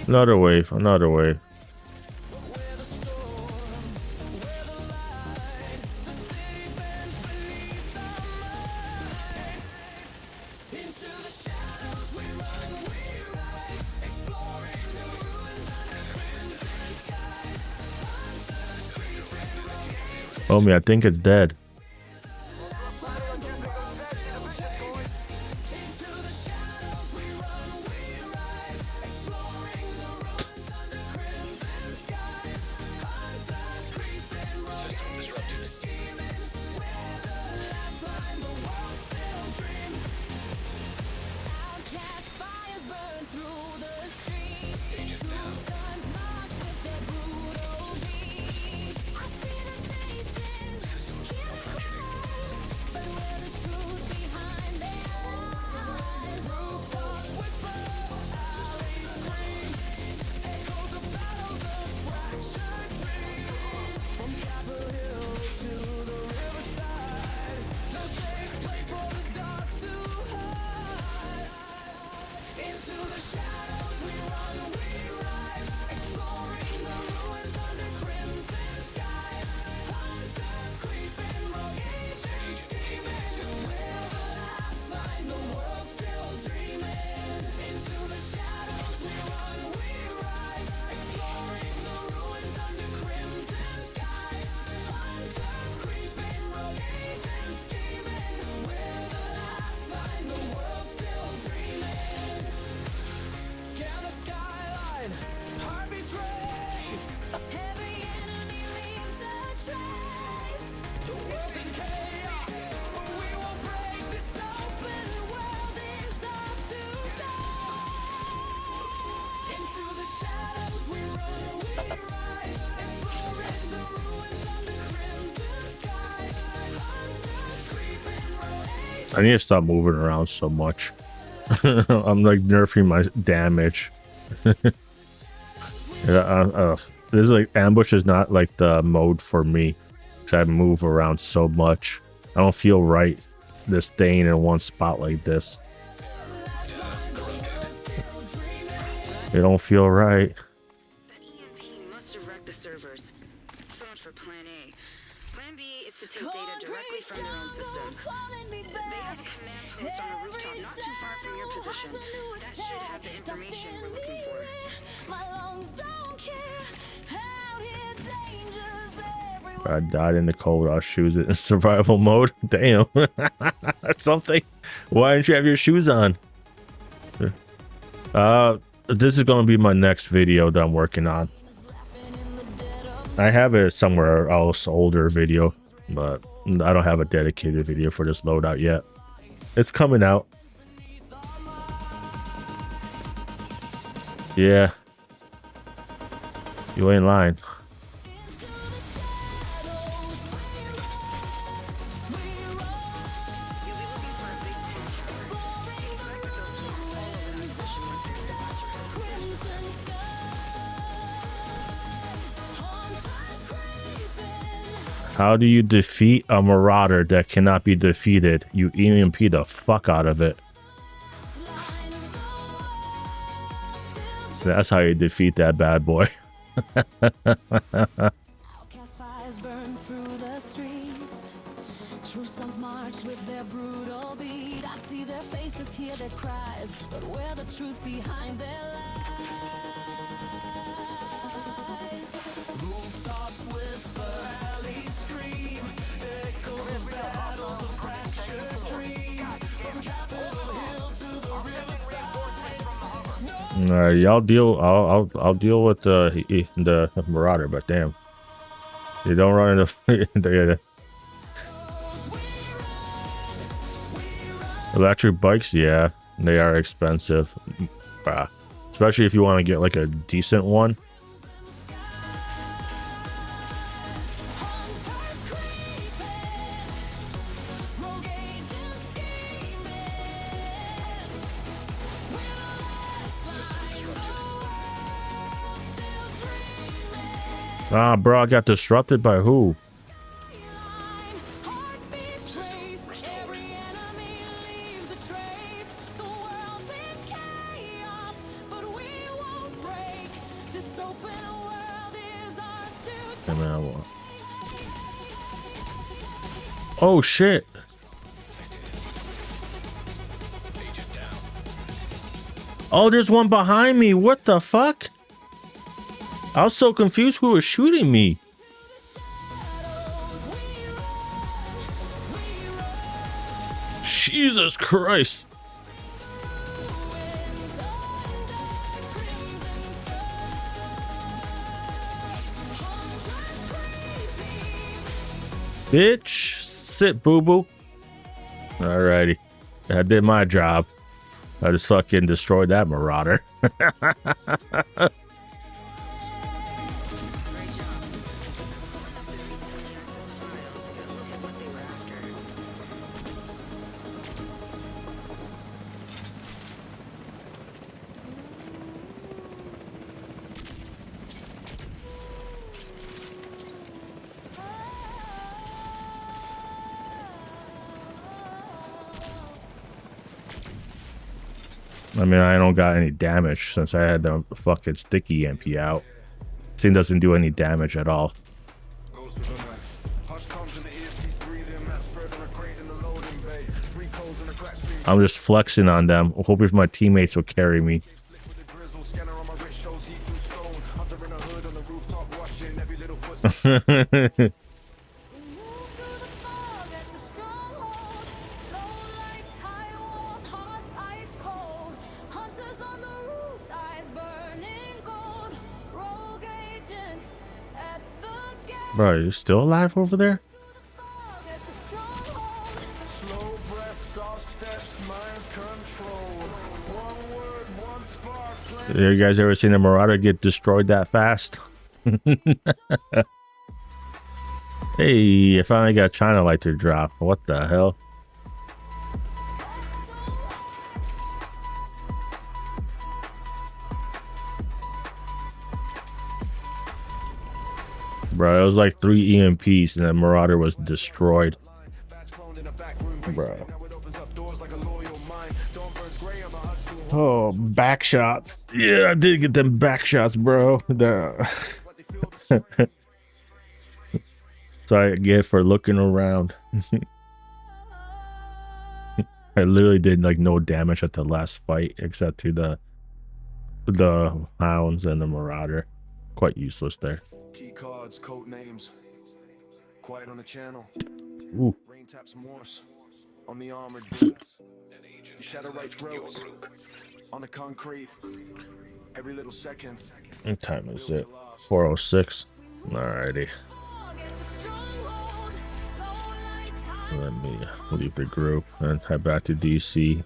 Another wave. Another wave. Homie, I think it's dead. I need to stop moving around so much. I'm like nerfing my damage. This is like ambush is not like the mode for me. I move around so much. I don't feel right just staying in one spot like this. It don't feel right. That EMP must have wrecked the servers. So much for Plan A. Plan B is to take data directly from their own systems. They have a command post on a rooftop not too far from your position. That should have the information we're looking for. I died in the cold. I'll shoes it in survival mode. Damn. Something. Why didn't you have your shoes on? This is gonna be my next video that I'm working on. I have it somewhere else, older video, but I don't have a dedicated video for this loadout yet. It's coming out. Yeah. You ain't lying. How do you defeat a marauder that cannot be defeated? You EMP the fuck out of it. That's how you defeat that bad boy. Outcast fires burn through the streets. True sons march with their brutal beat. I see their faces, hear their cries, but where the truth behind their lies? Rooftops whisper, alleys scream, echoes of battles, a fractured dream. From Capitol Hill to the riverside. All right, y'all deal. I'll deal with the marauder, but damn, you don't run into the electric bikes. Yeah, they are expensive, especially if you want to get like a decent one. Ah, bro, I got disrupted by who? Oh shit. Oh, there's one behind me. What the fuck? I was so confused who was shooting me. Jesus Christ. Bitch, sit, boo-boo. Alrighty. I did my job. I just fucking destroyed that marauder. I mean, I don't got any damage since I had the fucking sticky MP out. This thing doesn't do any damage at all. I'm just flexing on them, hoping my teammates will carry me. Bro, are you still alive over there? You guys ever seen a marauder get destroyed that fast? Hey, I finally got China light to drop. What the hell? Bro, it was like 3 EMPs and then Marauder was destroyed. Bro. Oh, back shots. Yeah, I did get them back shots, bro. So I get for looking around. I literally did like no damage at the last fight except to the hounds and the Marauder. Quite useless there. Key cards, code names. Quiet on the channel. Ooh. Rain taps Morse on the armored glass. You shadow writes roads on the concrete. Every little second. What time is it? 4:06. Alrighty. Let me leave the group and head back to DC.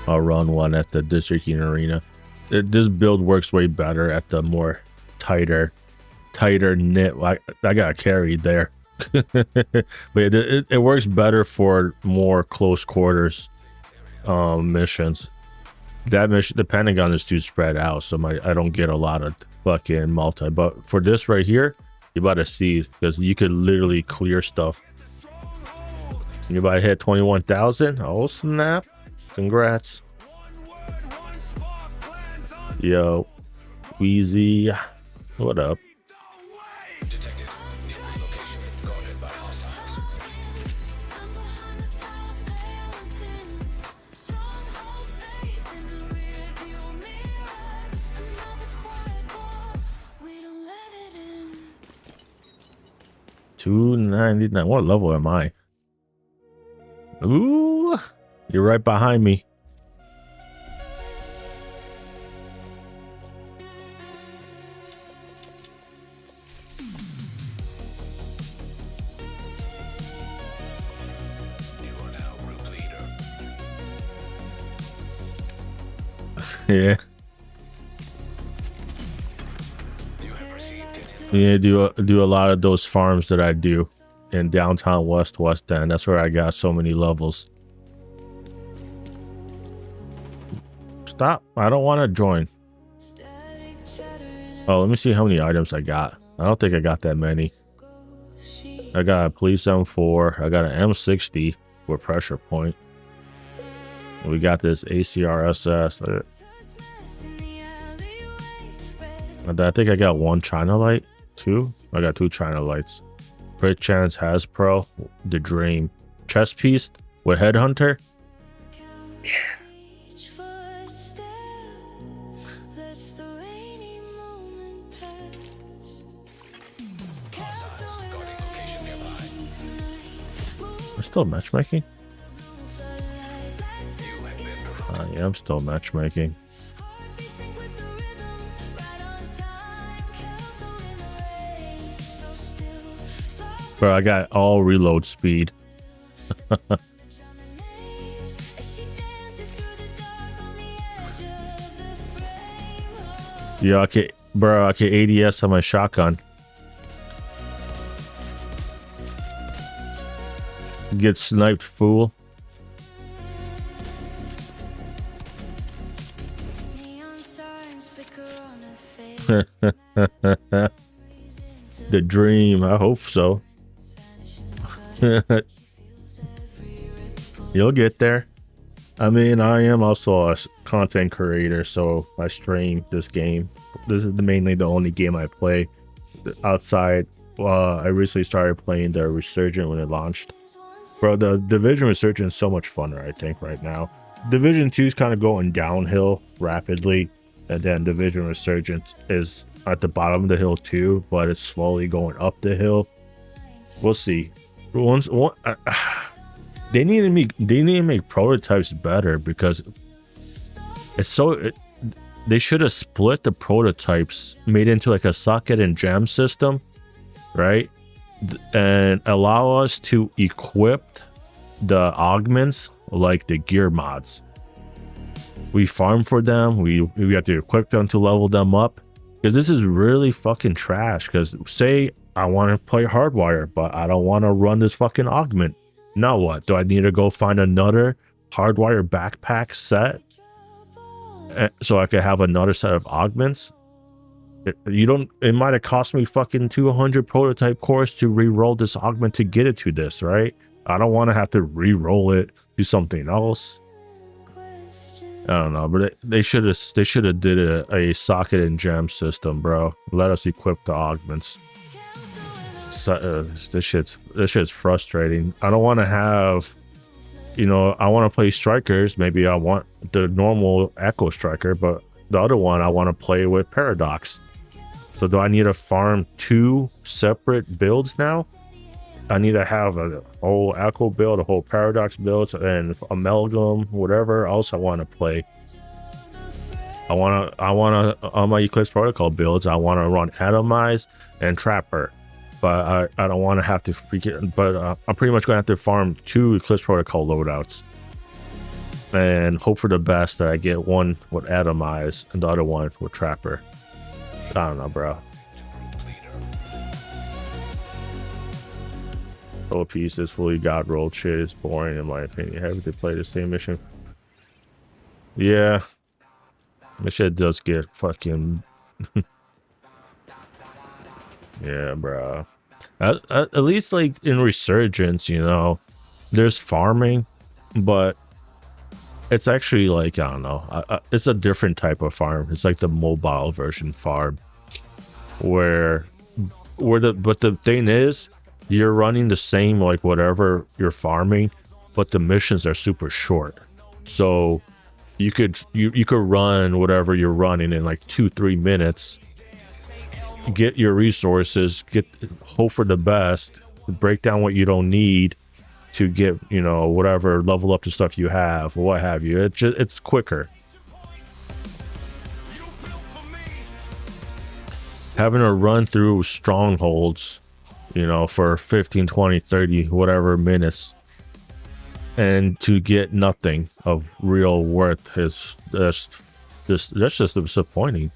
I'll run one at the District Arena. This build works way better at the more tighter knit. I got carried there. But it works better for more close quarters missions. That mission, the Pentagon is too spread out, so I don't get a lot of fucking multi. But for this right here, you about to see, because you could literally clear stuff. You about to hit 21,000. Oh snap! Congrats. Yo, Wheezy, what up? Detected. New location guarded by hostiles. $299. What level am I? Ooh, you're right behind me. Yeah. Yeah, do a lot of those farms that I do in downtown West End. That's where I got so many levels. Stop. I don't want to join. Oh, let me see how many items I got. I don't think I got that many. I got a police M4. I got an M60 with pressure point. We got this ACRSS. I think I got one China light. Two? I got 2 China lights. Crit Chance Hasbro. The Dream. Chest piece with Headhunter. Yeah. I'm still matchmaking? Yeah, I'm still matchmaking. Bro, I got all reload speed. Yeah, okay, bro, I can ADS on my shotgun. Get sniped, fool. The Dream, I hope so. You'll get there. I mean, I am also a content creator, so I stream this game. This is mainly the only game I play outside. I recently started playing the Resurgent when it launched. Bro, the Division Resurgent is so much funner, I think, right now. Division 2 is kind of going downhill rapidly, and then Division Resurgent is at the bottom of the hill too, but it's slowly going up the hill. We'll see. They need to make prototypes better, because it's so. They should have split the prototypes, made into like a socket and gem system, right? And allow us to equip the augments like the gear mods. We farm for them. We have to equip them to level them up. Because this is really fucking trash. Because say I want to play Hardwire, but I don't want to run this fucking augment. Now what? Do I need to go find another Hardwire backpack set so I could have another set of augments? It might have cost me fucking 200 prototype cores to re-roll this augment to get it to this, right? I don't want to have to re-roll it, do something else. I don't know, but they should have did a socket and gem system, bro. Let us equip the augments. This shit's frustrating. I don't want to have, you know, I want to play strikers. Maybe I want the normal Echo Striker, but the other one I want to play with Paradox. So do I need to farm 2 separate builds now? I need to have a whole Echo build, a whole Paradox build, and Amalgam, whatever else I want to play. I want to on my Eclipse Protocol builds, I want to run Atomize and Trapper. But I don't want to have to freaking, but I'm pretty much going to have to farm 2 Eclipse Protocol loadouts. And hope for the best that I get one with Atomize and the other one with Trapper. I don't know, bro. Whole piece is fully god rolled shit is boring in my opinion. Having to play the same mission. Yeah. This shit does get fucking yeah, bro. At least like in Resurgence, you know, there's farming, but it's actually like, I don't know, it's a different type of farm. It's like the mobile version farm where the thing is, you're running the same like whatever you're farming, but the missions are super short. So you could run whatever you're running in like 2-3 minutes, get your resources, hope for the best, break down what you don't need to get, you know, whatever, level up the stuff you have or what have you. It's quicker. Having to run through strongholds, you know, for 15, 20, 30, whatever minutes, and to get nothing of real worth that's just disappointing.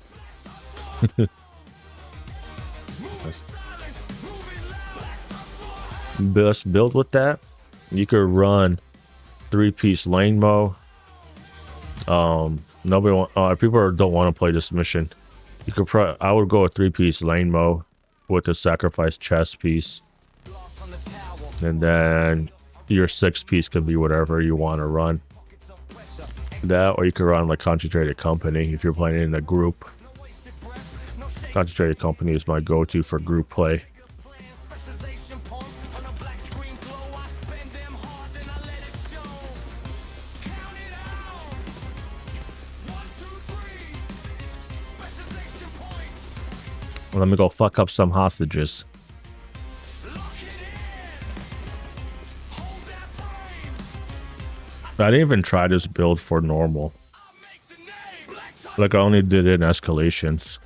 Best build with that, you could run 3-piece lane mo. People don't want to play this mission. You could I would go a 3-piece lane mo with a sacrifice chest piece, and then your 6-piece can be whatever you want to run. That, or you could run like Concentrated Company if you're playing in a group. Concentrated Company is my go-to for group play. Let me go fuck up some hostages. I didn't even try this build for normal. Like, I only did it in escalations.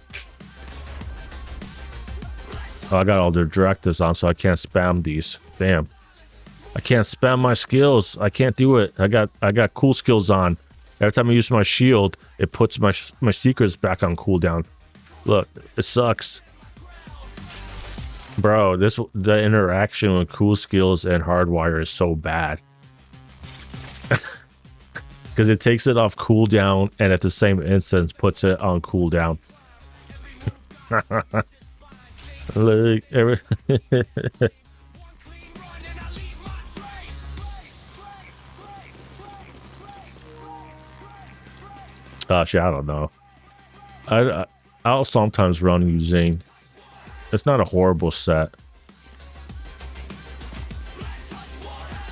Oh, I got all the directives on, so I can't spam these. Damn. I can't spam my skills. I can't do it. I got cool skills on. Every time I use my shield, it puts my secrets back on cooldown. Look, it sucks. Bro, the interaction with cool skills and Hardwire is so bad. Because it takes it off cooldown and at the same instance puts it on cooldown. Look, gosh, I don't know. I'll sometimes run using. It's not a horrible set.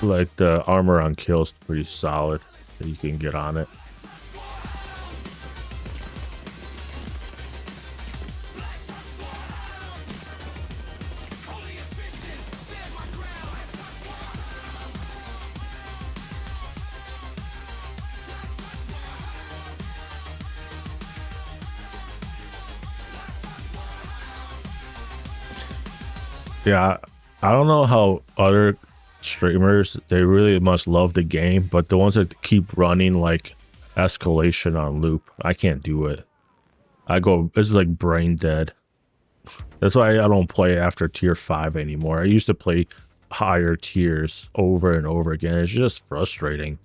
Like the armor on kill is pretty solid. That you can get on it. Yeah, I don't know how other streamers, they really must love the game, but the ones that keep running like escalation on loop, I can't do it. It's like brain dead. That's why I don't play after tier 5 anymore. I used to play higher tiers over and over again. It's just frustrating.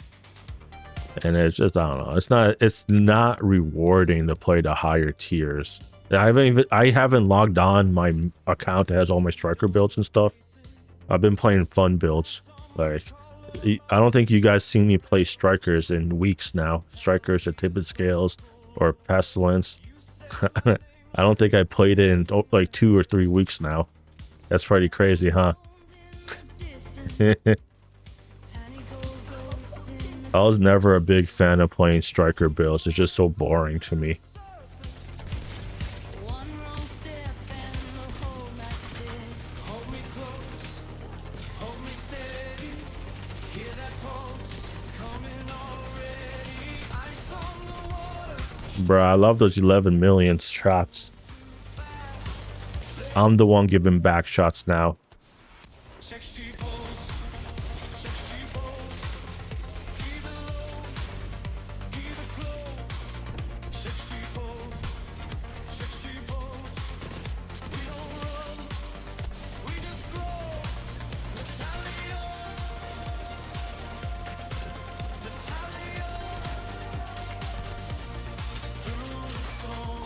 And it's just, I don't know. It's not rewarding to play the higher tiers. I haven't logged on my account that has all my striker builds and stuff. I've been playing fun builds. Like, I don't think you guys seen me play strikers in weeks now. Strikers or Tippet Scales or Pestilence. I don't think I played it in like 2 or 3 weeks now. That's pretty crazy, huh? I was never a big fan of playing striker builds. It's just so boring to me. One wrong step and the whole night stick. Hold me close, hold me steady. Hear that pulse, it's coming already. Ice on the water. Bruh, I love those 11 million shots. I'm the one giving back shots now.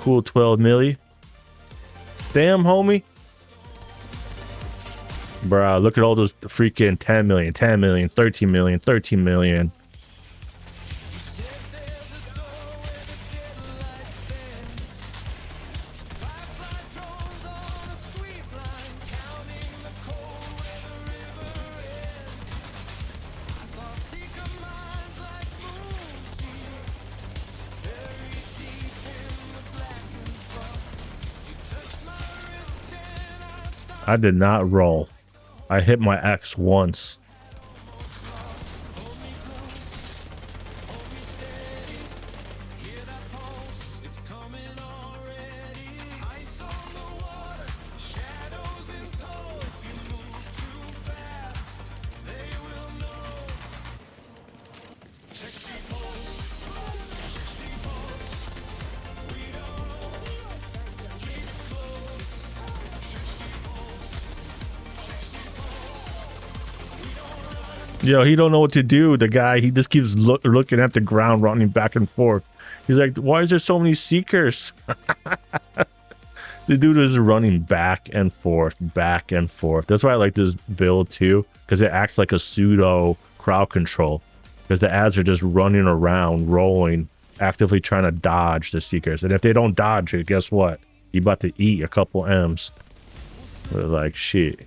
Cool 12 milli. Damn, homie. Bruh, look at all those freaking 10 million, 10 million, 13 million, 13 million. I did not roll. I hit my X once. Yo, he don't know what to do. The guy, he just keeps looking at the ground, running back and forth. He's like, why is there so many seekers? The dude is running back and forth, back and forth. That's why I like this build too, because it acts like a pseudo crowd control. Because the ads are just running around, rolling, actively trying to dodge the seekers. And if they don't dodge it, guess what? You about to eat a couple M's. They're like, shit.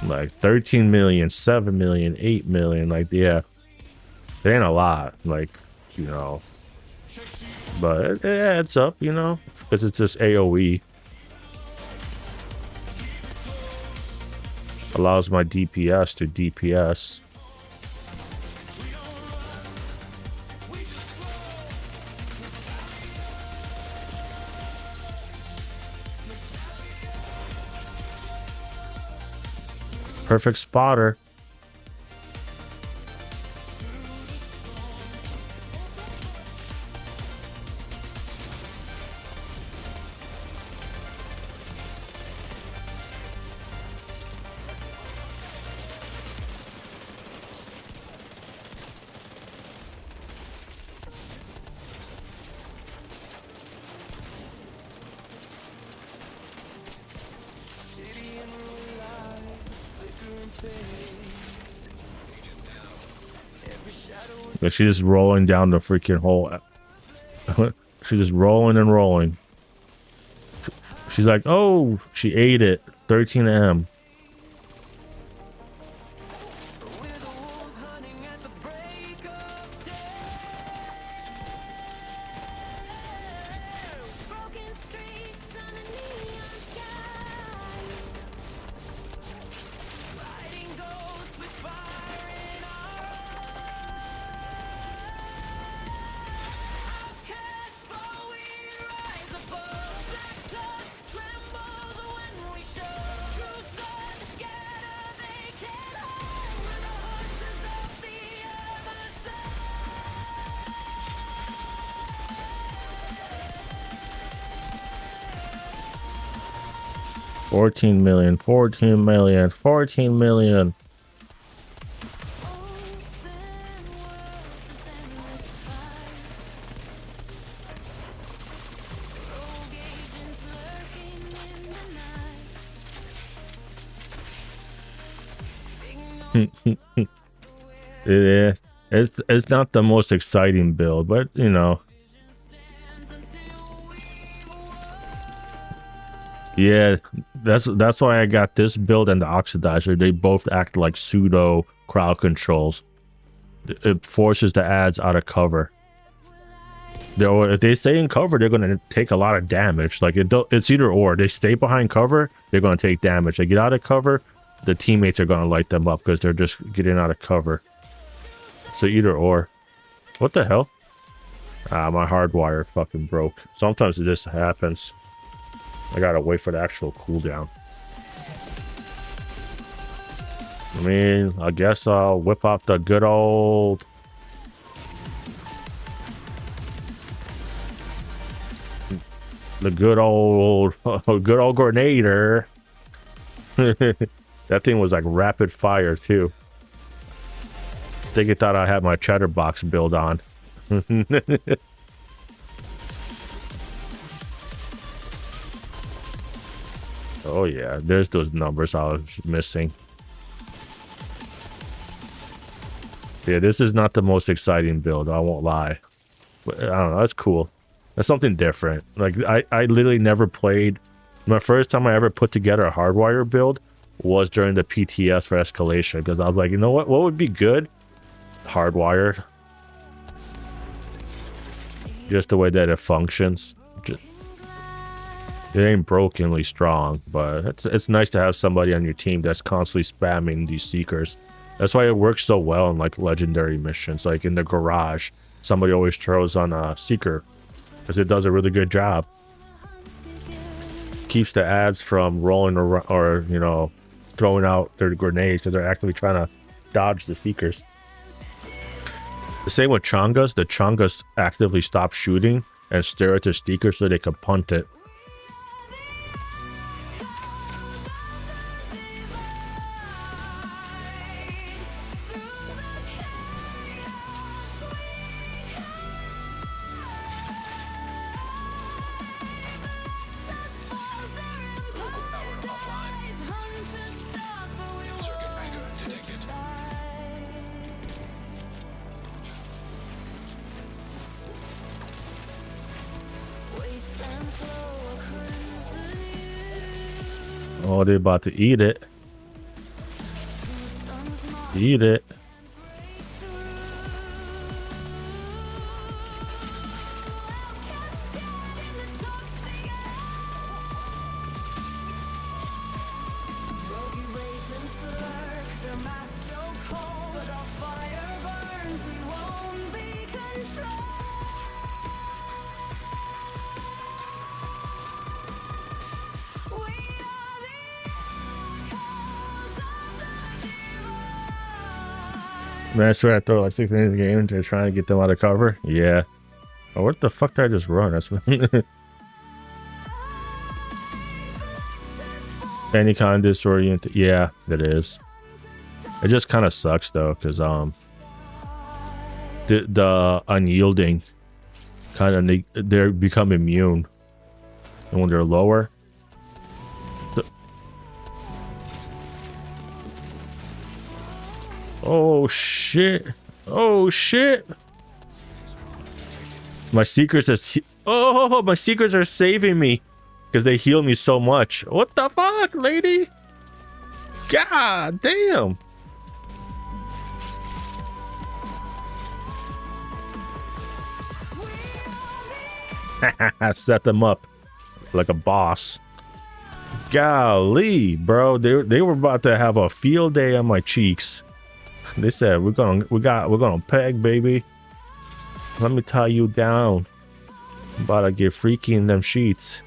Like 13 million, 7 million, 8 million. Like, yeah, it ain't a lot. Like, you know, but it adds up, you know, because it's just AoE. Allows my DPS to DPS. Perfect spotter. But she's just rolling down the freaking hole. She's just rolling and rolling. She's like, oh, she ate it. 13M. Broken streets under neon skies. Fighting ghosts with fire in our outcasts fall, we rise above. Black dusk trembles when we show. True 14 million, 14 million, 14 million. It is. It's not the most exciting build, but you know. Yeah, that's why I got this build and the oxidizer. They both act like pseudo crowd controls. It forces the ads out of cover. If they stay in cover, they're gonna take a lot of damage. Like it's either or. They stay behind cover, they're gonna take damage. They get out of cover, the teammates are gonna light them up because they're just getting out of cover. So either or. What the hell? Ah, my hardwire fucking broke. Sometimes it just happens. I gotta wait for the actual cooldown. I mean, I guess I'll whip out the good old... The good old grenader. That thing was like rapid fire too. I think it thought I had my chatterbox build on. Oh yeah, there's those numbers I was missing. Yeah, this is not the most exciting build, I won't lie. But I don't know, that's cool. That's something different. Like I literally never played. My first time I ever put together a hardwire build was during the PTS for escalation, because I was like, you know what would be good? Hardwired. Just the way that it functions. It ain't brokenly strong, but it's nice to have somebody on your team that's constantly spamming these seekers. That's why it works so well in like legendary missions, like in the garage. Somebody always throws on a seeker because it does a really good job. Keeps the ads from rolling around or, you know, throwing out their grenades because they're actively trying to dodge the seekers. The same with Chongas. The Chongas actively stop shooting and stare at the seeker so they can punt it. Oh, they're about to eat it. Eat it. Man, I swear I throw like 6 minutes in the game to trying to get them out of cover. Yeah. Oh, what the fuck did I just run? That's any kind of disoriented. Yeah, it is. It just kind of sucks though, because the unyielding kind of they become immune, and when they're lower. Oh shit! Oh shit! My secrets my secrets are saving me because they heal me so much. What the fuck, lady? God damn! Set them up like a boss. Golly, bro, they were about to have a field day on my cheeks. They said we're gonna peg, baby. Let me tie you down. I'm about to get freaky in them sheets.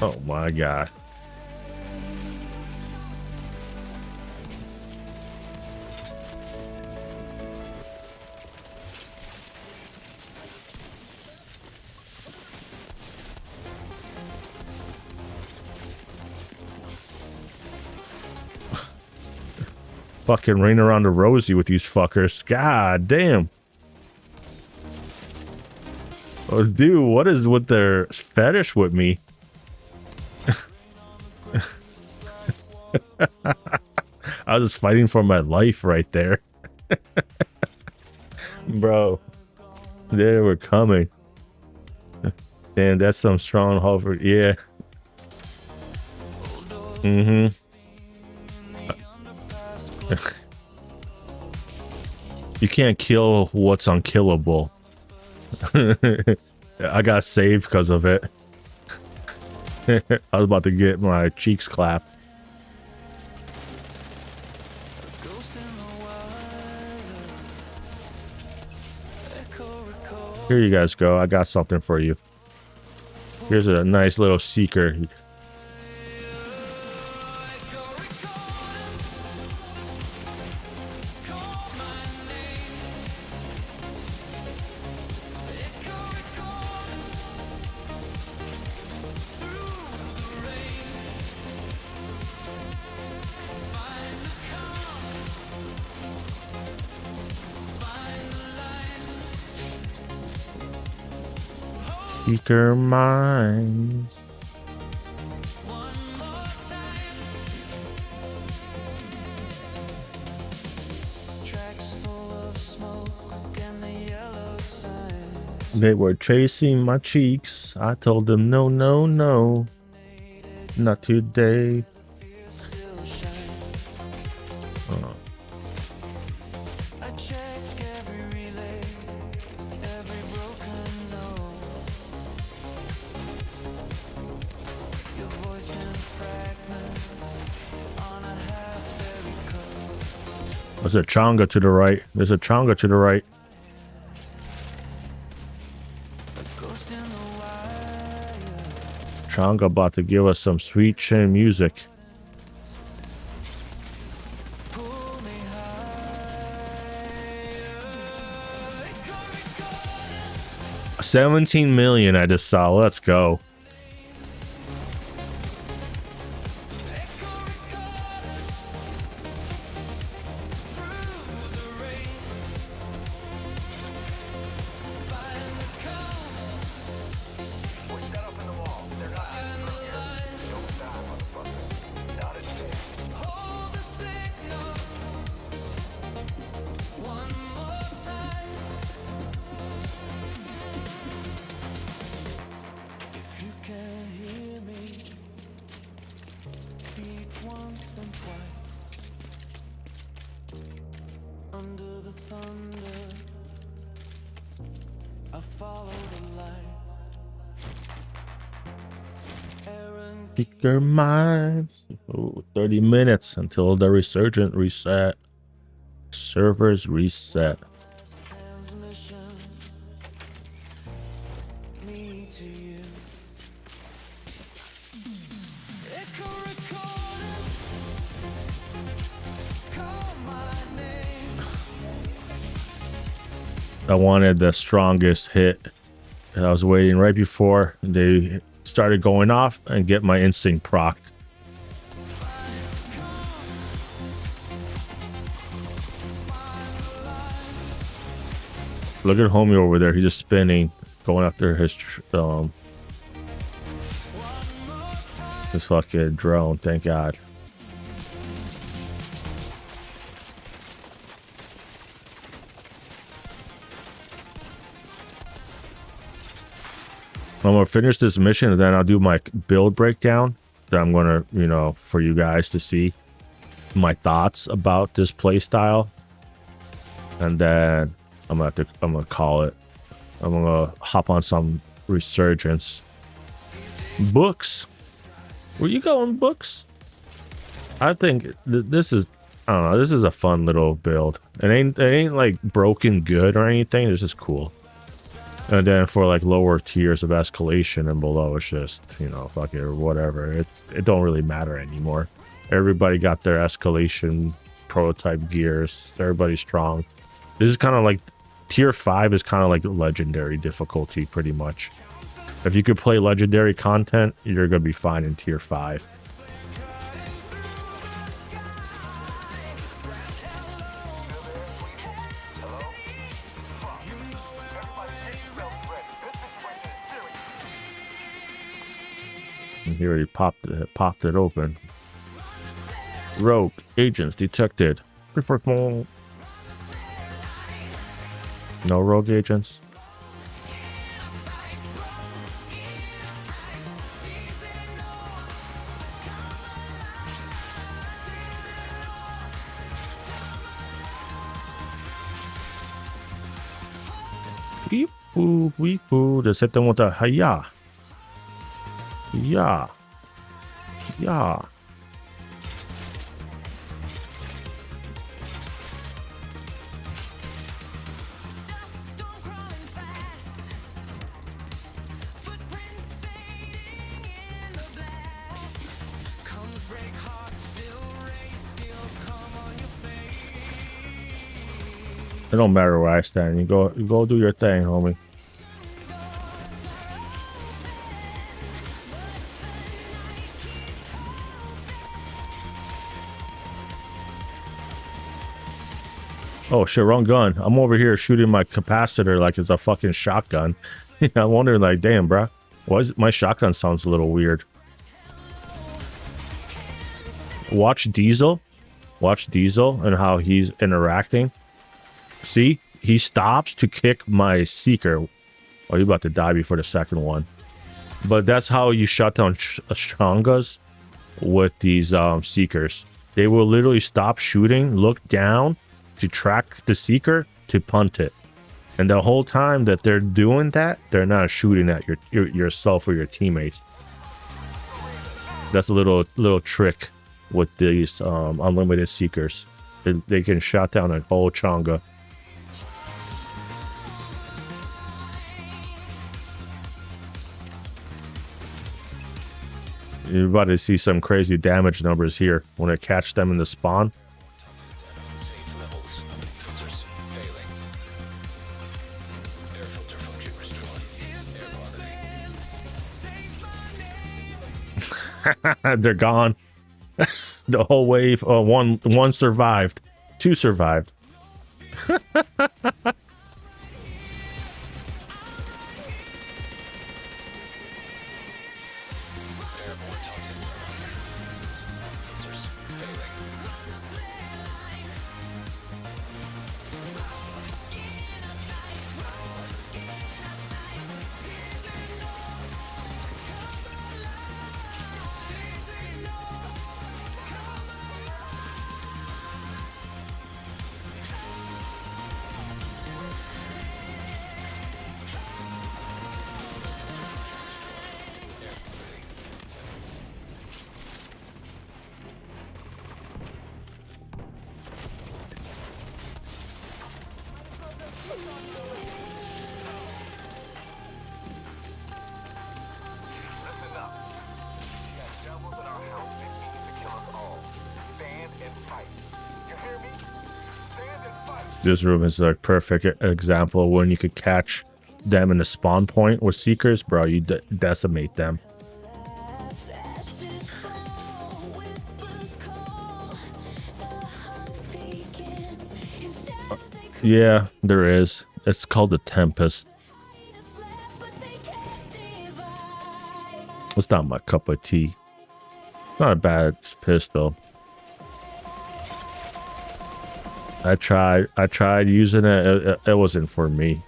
Oh my god. Fucking rain around the rosy with these fuckers. God damn. Oh, dude, what is with their fetish with me? I was just fighting for my life right there. Bro, they were coming. Damn, that's some strong hover. Yeah. Mm-hmm. You can't kill what's unkillable. I got saved because of it. I was about to get my cheeks clapped. Here you guys go. I got something for you. Here's a nice little seeker. Seeker minds. They were chasing my cheeks. I told them no, no, no. Not today. There's a chonga to the right. There's a chonga to the right. Chonga about to give us some sweet chin music. $17 million I just saw. Let's go. Seeker minds. Ooh, 30 minutes until the resurgent reset. Servers reset. I wanted the strongest hit. I was waiting right before they started going off and get my instinct procced. Look at homie over there. He's just spinning, going after his fucking drone. Thank God. I'm gonna finish this mission and then I'll do my build breakdown that I'm gonna, you know, for you guys to see my thoughts about this play style. And then I'm gonna call it. I'm gonna hop on some resurgence. Books. Where you going, books? I think this is, I don't know, this is a fun little build. It ain't like broken good or anything. It's just cool. And then for like lower tiers of escalation and below, it's just, you know, fuck it or whatever. It don't really matter anymore. Everybody got their escalation prototype gears. Everybody's strong. This is kind of like tier 5 is kind of like legendary difficulty pretty much. If you could play legendary content, you're gonna be fine in tier 5. And he already popped it open. Rogue agents detected. Report more. No rogue agents. Weep boo, weep boo. Just hit them with a hiya. Yeah. Yeah. Storm crawling fast. Footprints fading in the blast. Comes break hearts, still race, still come on your face. It don't matter where I stand. You go do your thing, homie. Oh shit, wrong gun. I'm over here shooting my capacitor like it's a fucking shotgun. I'm wondering like, damn, bruh. Why is my shotgun sounds a little weird? Watch Diesel. Watch Diesel and how he's interacting. See? He stops to kick my Seeker. Oh, you're about to die before the second one. But that's how you shut down Chongas with these Seekers. They will literally stop shooting, look down to track the Seeker to punt it. And the whole time that they're doing that, they're not shooting at yourself or your teammates. That's a little trick with these unlimited Seekers. They can shut down a whole Chonga. You're about to see some crazy damage numbers here when I catch them in the spawn. Safe levels. Filters failing. Air filter function restored. Air quality. They're gone. The whole wave. Oh, one survived. Two survived. Airborne toxin burnout. Filters failing. Listen up. We got devils in our house seeking to kill us all. Stand and fight. You hear me? Stand and fight. This room is a perfect example when you could catch them in the spawn point with Seekers, bro. You decimate them. Ashes fall, whispers call. The hunt begins. In shadows they creep Yeah, there is. It's called the Tempest. us left, but they can't divide. It's not my cup of tea. Not a bad pistol. I tried using it. It wasn't for me.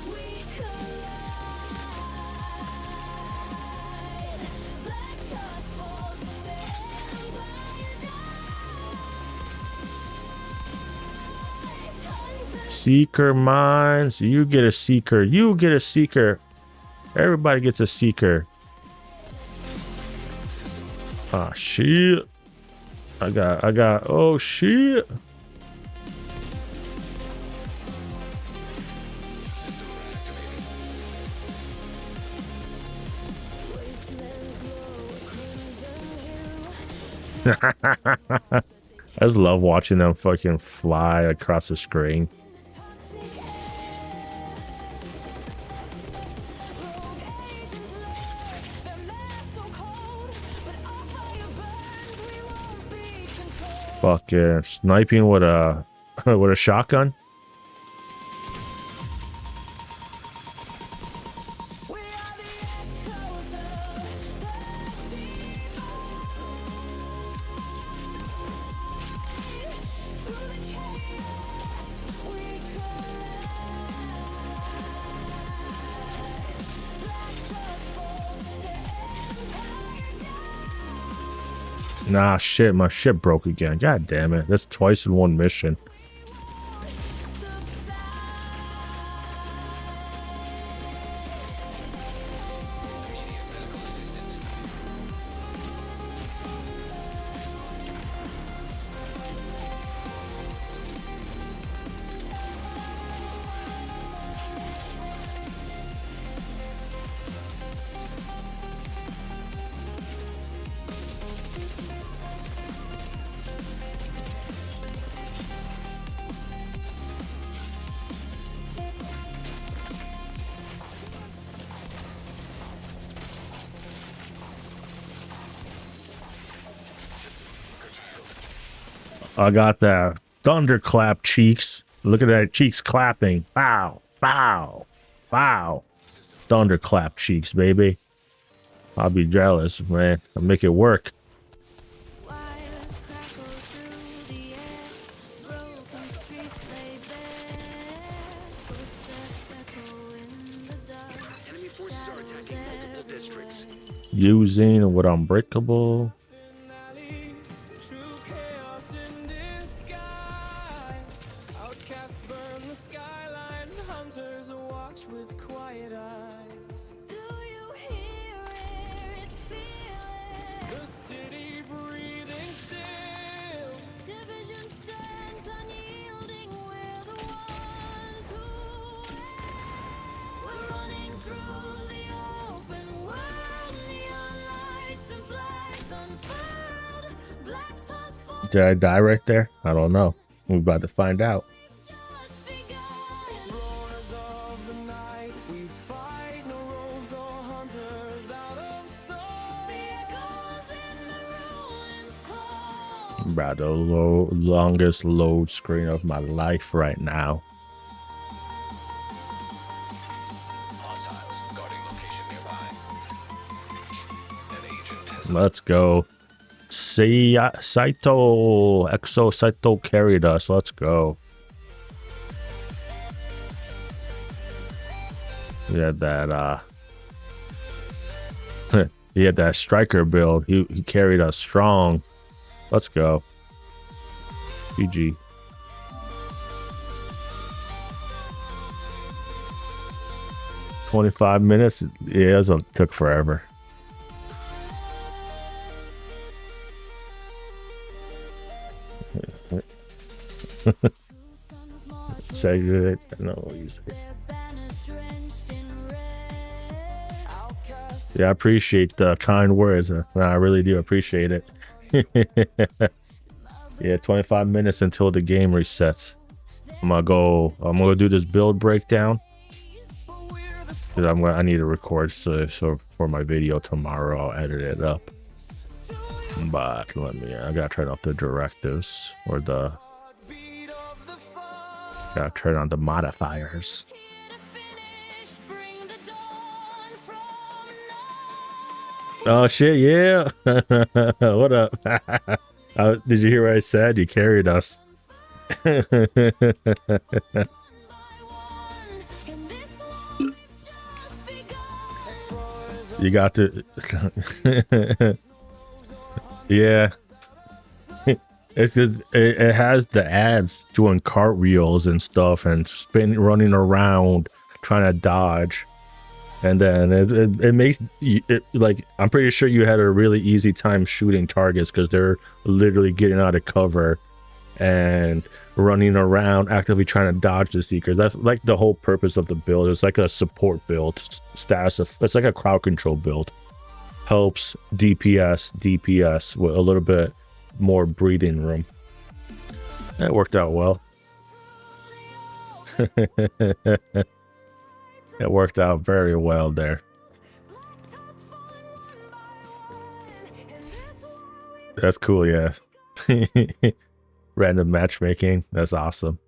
We collide. Black dust falls, the empire dies. Seeker mines. You get a Seeker. You get a Seeker. Everybody gets a Seeker. Ah, shit. I got, oh, shit. I just love watching them fucking fly across the screen. Fucking sniping with a with a shotgun. Nah, shit, my shit broke again. God damn it. That's twice in one mission. I got that thunderclap cheeks. Look at that cheeks clapping. Bow, bow, bow. Thunderclap cheeks, baby. I'll be jealous, man. I'll make it work. Wires crackle through the air, broken streets lay bare, footsteps echo in the dark, Enemy forces are attacking multiple districts. Using what unbreakable. True chaos in disguise. Outcasts burn the skyline. Hunters watch with quiet eyes. do you hear it, feel The it? city breathing still. Division stands unyielding, we're the ones who we're running through the open world, neon lights and flags unfurled, black tusk for Did I die right there? I don't know. We're about to find out. just begun. Roars of the night. We fight. No rogues or hunters out of sight. Echoes in the ruins call. Bro, the longest load screen of my life right now. Hostiles guarding location nearby. An agent has Let's go. Saito. Exo Saito carried us. Let's go. He had that he had that striker build. He carried us strong. Let's go. GG. "25 minutes? Yeah, it took forever. Say good. No, Their banners drenched in red. yeah, I appreciate the kind words. I really do appreciate it. Yeah, 25 minutes until the game resets. I'm gonna go do this build breakdown. 'Cause I need to record so for my video tomorrow I'll edit it up. But I gotta turn off the directives or gotta turn on the modifiers. Here to finish, bring the dawn from Oh shit, yeah. What up? Did you hear what I said? You carried us. by one. In this war, just begun. You got to yeah. It's just it has the ads doing cartwheels and stuff and running around trying to dodge, and then it makes it like I'm pretty sure you had a really easy time shooting targets because they're literally getting out of cover and running around actively trying to dodge the seekers. That's like the whole purpose of the build. It's like a support build, it's like a crowd control build. Helps DPS with a little bit more breathing room. That worked out well. It worked out very well there. That's cool, yeah. Random matchmaking. That's awesome.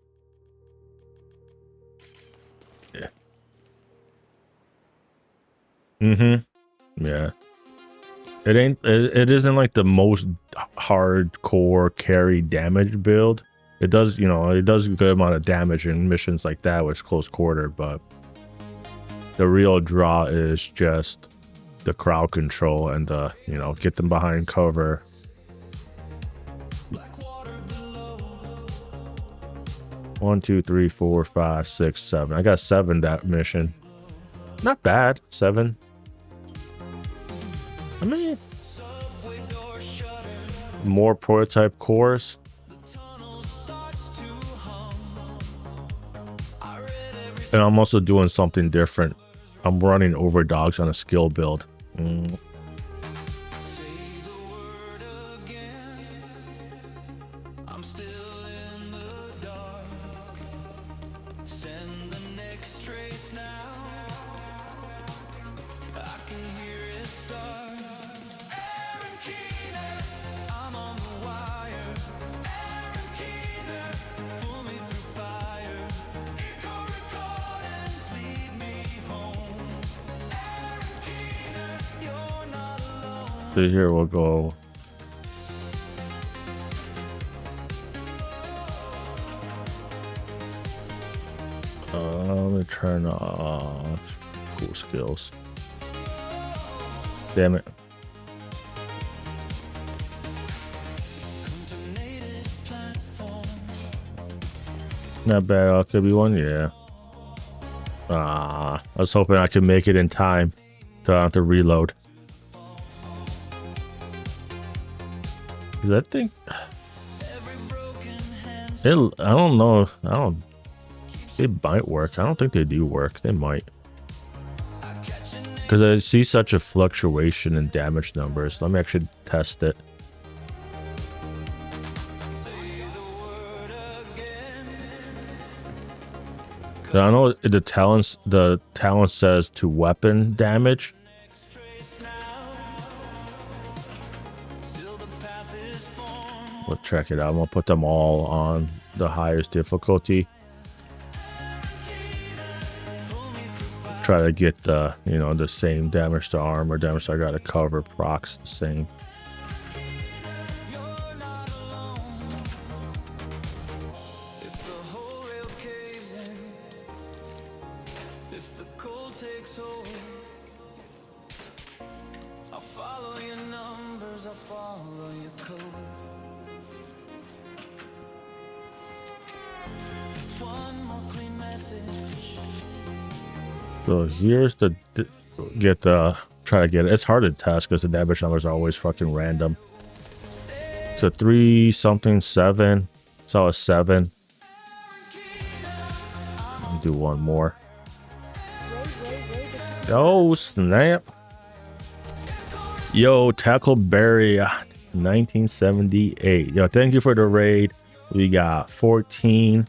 Yeah. Yeah. It isn't like the most hardcore carry damage build. It does, it does a good amount of damage in missions like that with close quarter, but the real draw is just the crowd control and get them behind cover 1, 2, 3, 4, 5, 6, 7. I got 7 that mission. Not bad. 7. I mean, more prototype cores. And I'm also doing something different. I'm running overdogs on a skill build. So here we'll go. Let me turn off cool skills. Damn it. Not bad. Could be one. Yeah. I was hoping I could make it in time so I don't have to reload. Cause I think I don't know. They might work. I don't think they do work. They might. Because I see such a fluctuation in damage numbers. Let me actually test it. So I know the talent says to weapon damage. We'll check it out. I'm gonna put them all on the highest difficulty. Try to get the, you know, the same damage to armor, damage I gotta cover, procs the same. So here's the try to get it. It's hard to test because the damage numbers are always fucking random. So 3 something 7. Saw a 7. Let me do one more. Oh snap! Yo, Tackleberry 1978. Yo, thank you for the raid. We got 14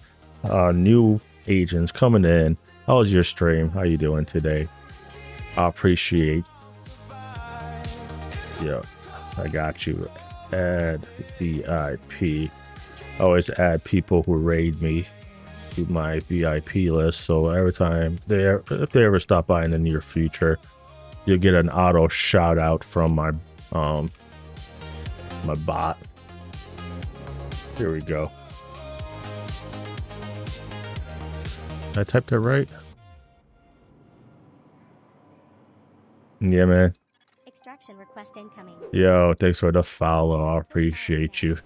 new agents coming in. How was your stream? How you doing today? I appreciate. Yo, I got you. Add VIP. Always add people who raid me to my VIP list. So every time if they ever stop by in the near future, you'll get an auto shout out from my my bot. Here we go. I typed it right. Yeah, man. Extraction request incoming. Yo, thanks for the follow. I appreciate you.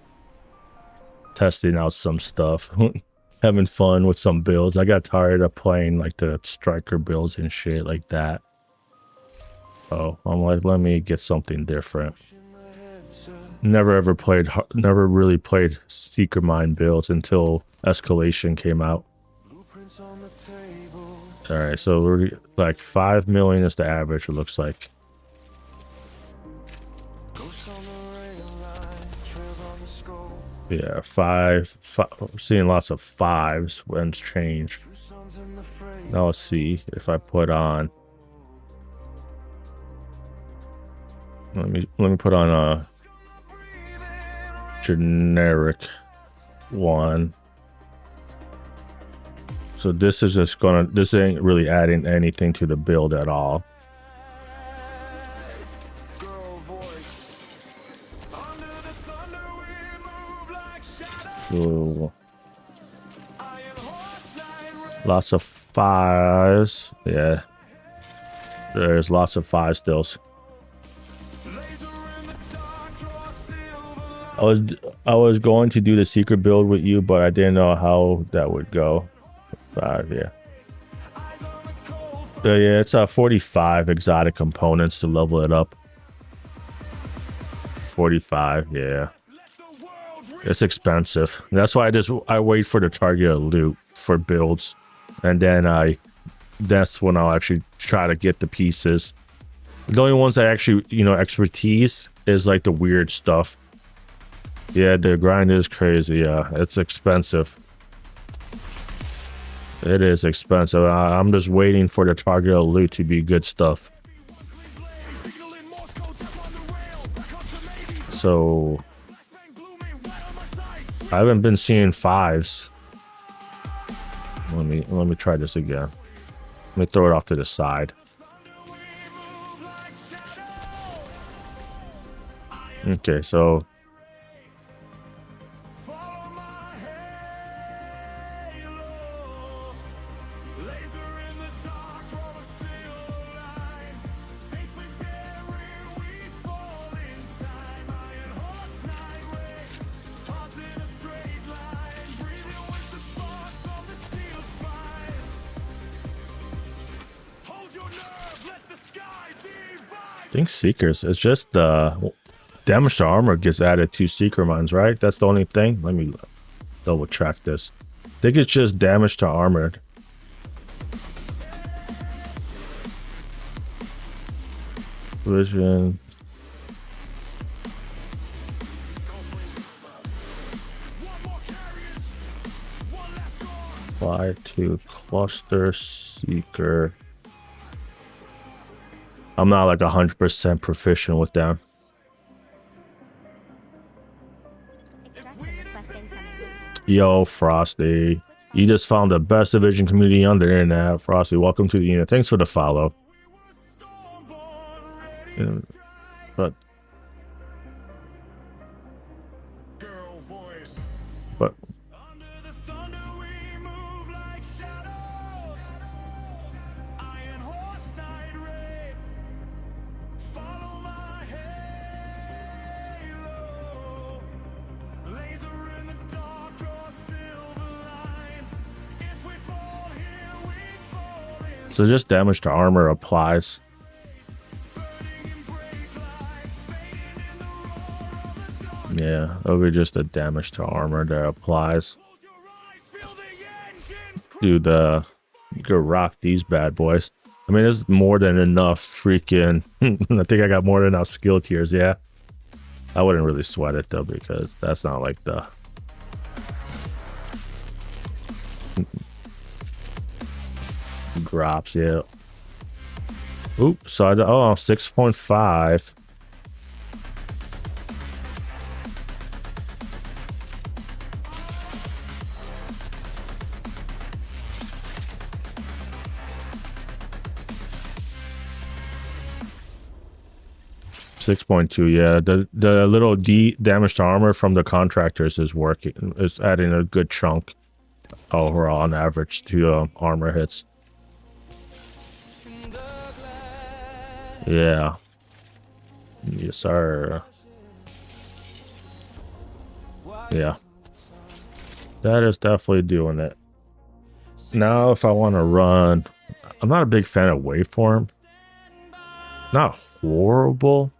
Testing out some stuff. Having fun with some builds. I got tired of playing like the striker builds and shit like that. Oh, I'm like, let me get something different. Never really played Secret Mind builds until Escalation came out. Alright, so we're like 5 million is the average, it looks like. Yeah, 5. I'm seeing lots of 5s when it's changed. Now let's see if I put on. Let me put on a generic one. So this is just this ain't really adding anything to the build at all. Ooh. Lots of 5s. Yeah. There's lots of 5 stills. I was going to do the secret build with you, but I didn't know how that would go. 5, yeah. So yeah, it's 45 exotic components to level it up. 45, yeah. It's expensive. That's why I wait for the target loot for builds, and then that's when I'll actually try to get the pieces. The only ones that actually, you know, expertise is like the weird stuff. Yeah, the grind is crazy. Yeah, it's expensive. It is expensive. I'm just waiting for the target loot to be good stuff. So I haven't been seeing 5s. Let me try this again. Let me throw it off to the side. Okay, so I think Seekers, it's just the damage to armor gets added to Seeker mines, right? That's the only thing. Let me double check this. I think it's just damage to armor. Vision. Apply to cluster Seeker. I'm not like 100% proficient with them. Yo, Frosty. You just found the best division community on the internet. Frosty, welcome to the unit. Thanks for the follow. Yeah, but so just damage to armor applies. Yeah, over just a damage to armor that applies. Dude, you could rock these bad boys. I mean, there's more than enough freaking... I think I got more than enough skill tiers, yeah. I wouldn't really sweat it though, because that's not like the... drops, yeah. Oops, so 6.5. Yeah, the little damage to armor from the contractors is working. It's adding a good chunk overall on average to armor hits. Yeah. Yes, sir. Yeah. That is definitely doing it. Now, if I want to run, I'm not a big fan of waveform. Not horrible.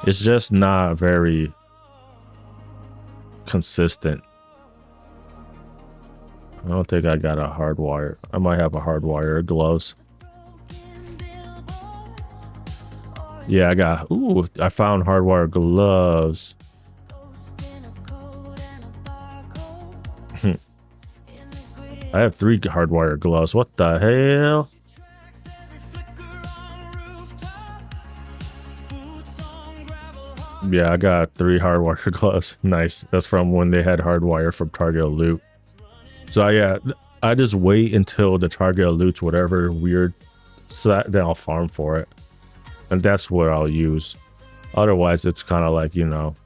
It's just not very consistent. I don't think I got a hardwire. I might have a hardwire gloves. Yeah, I found hardwire gloves. I have 3 hardwire gloves. What the hell? Yeah, I got 3 hardwire gloves. Nice. That's from when they had hardwire from target loot. So yeah, I just wait until the target loots whatever weird, so then I'll farm for it. And that's what I'll use. Otherwise, it's kind of like, you know.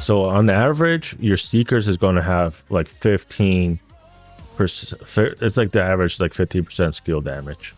So on average, your Seekers is going to have like 15%. It's like the average, like 15% skill damage.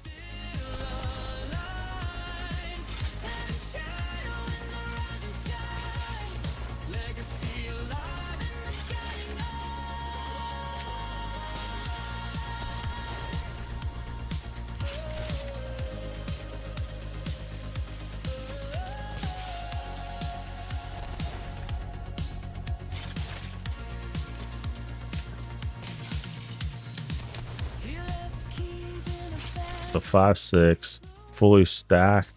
So 5.6, fully stacked.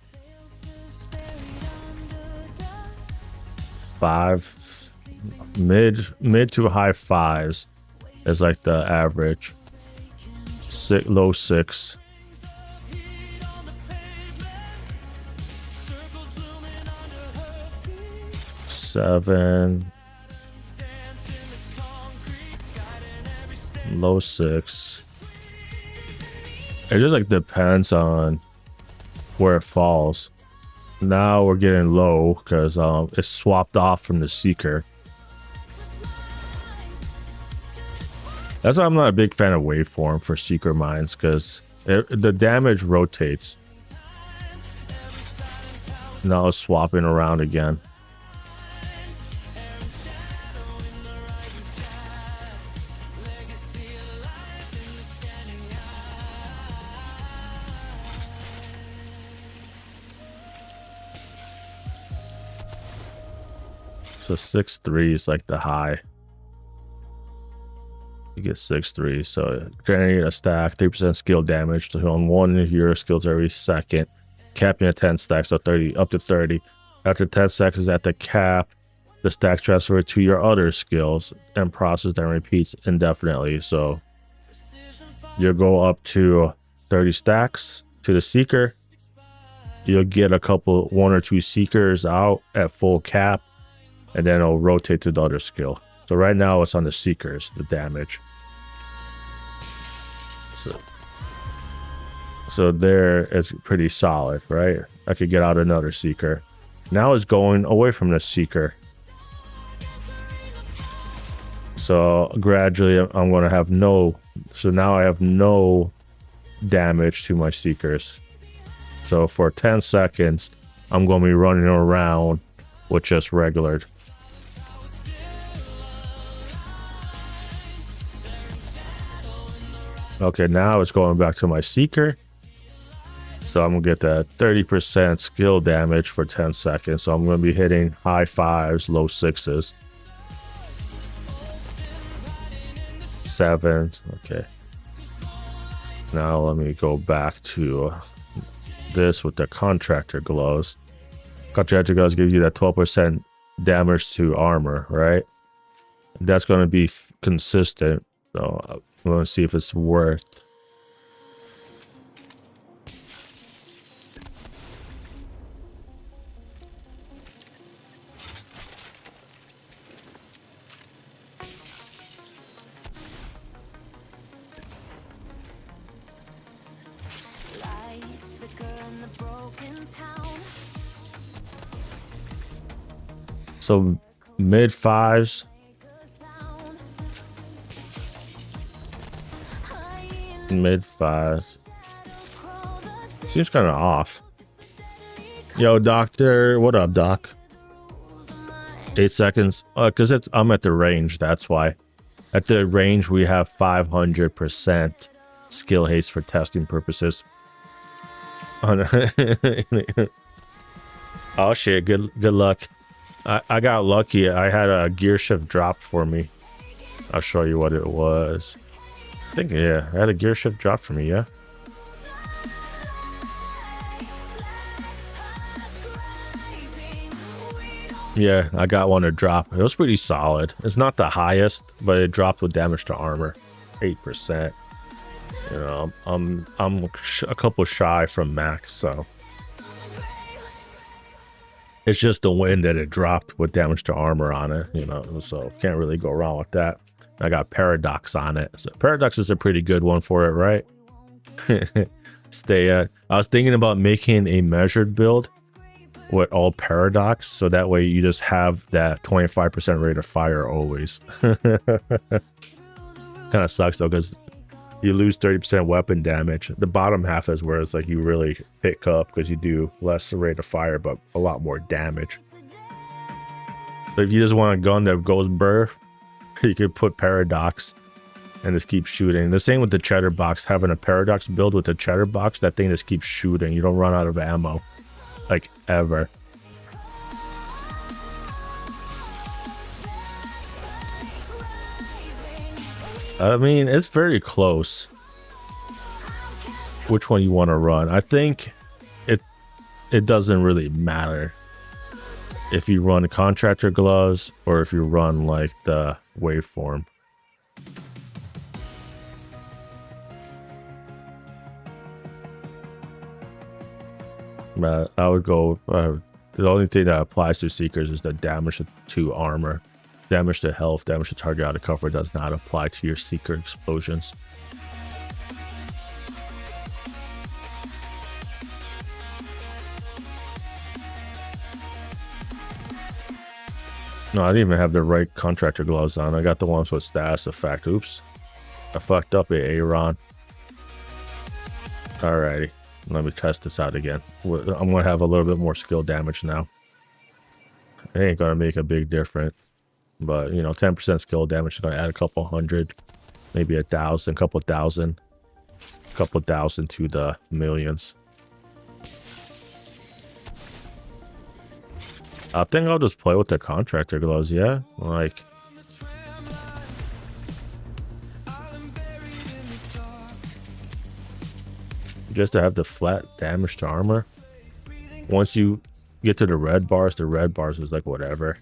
5, mid to high 5s is like the average. Low 6. Seven, low 6. It just like depends on where it falls. Now we're getting low because it's swapped off from the seeker. That's why I'm not a big fan of waveform for seeker mines, because the damage rotates. Now it's swapping around again. So 6.3 is like the high. You get 6.3, so generate a stack, 3% skill damage to on 1 of your skills every second, capping at 10 stacks, so 30 up to 30. After 10 stacks is at the cap, the stacks transfer to your other skills and process then repeats indefinitely. So you'll go up to 30 stacks to the seeker. You'll get one or two seekers out at full cap, and then it'll rotate to the other skill. So right now it's on the seekers, the damage. So there it's pretty solid, right? I could get out another seeker. Now it's going away from the seeker. So gradually I'm going to have so now I have no damage to my seekers. So for 10 seconds, I'm going to be running around with just regular. Okay, now it's going back to my seeker. So I'm going to get that 30% skill damage for 10 seconds. So I'm going to be hitting high 5s, low 6s. 7s, okay. Now let me go back to this with the contractor gloves. Contractor gloves gives you that 12% damage to armor, right? That's going to be consistent. So I'm going to see if it's worth. So mid 5s. Mid 5s. Seems kind of off. Yo, doctor, what up, doc? 8 seconds. Because I'm at the range, that's why. At the range we have 500% skill haste for testing purposes. Oh shit, good luck. I got lucky. I had a gear shift drop for me. I'll show you what it was. I think, yeah, I had a gear shift drop for me, yeah. Yeah, I got one to drop. It was pretty solid. It's not the highest, but it dropped with damage to armor. 8%. You know, I'm a couple shy from max, so. It's just the win that it dropped with damage to armor on it, you know, so can't really go wrong with that. I got Paradox on it. So Paradox is a pretty good one for it, right? I was thinking about making a measured build with all Paradox, so that way you just have that 25% rate of fire always. Kind of sucks though, because you lose 30% weapon damage. The bottom half is where it's like you really pick up because you do less rate of fire but a lot more damage. So if you just want a gun that goes burr, you could put Paradox and just keep shooting. The same with the Cheddar Box. Having a Paradox build with the Cheddar Box, that thing just keeps shooting. You don't run out of ammo, like, ever. I mean, it's very close. which one you want to run. I think it doesn't really matter if you run contractor gloves or if you run like the waveform. But I would go, the only thing that applies to Seekers is the damage to armor. Damage to health, damage to target out of cover does not apply to your Seeker explosions. No, I didn't even have the right contractor gloves on. I got the ones with status effect. Oops. I fucked up at Aaron. Alrighty. Let me test this out again. I'm going to have a little bit more skill damage now. It ain't going to make a big difference. But, you know, 10% skill damage is going to add a couple hundred. Maybe 1,000, couple thousand to the millions. I think I'll just play with the contractor gloves, yeah? Like... just to have the flat damage to armor. Once you get to the red bars is like whatever.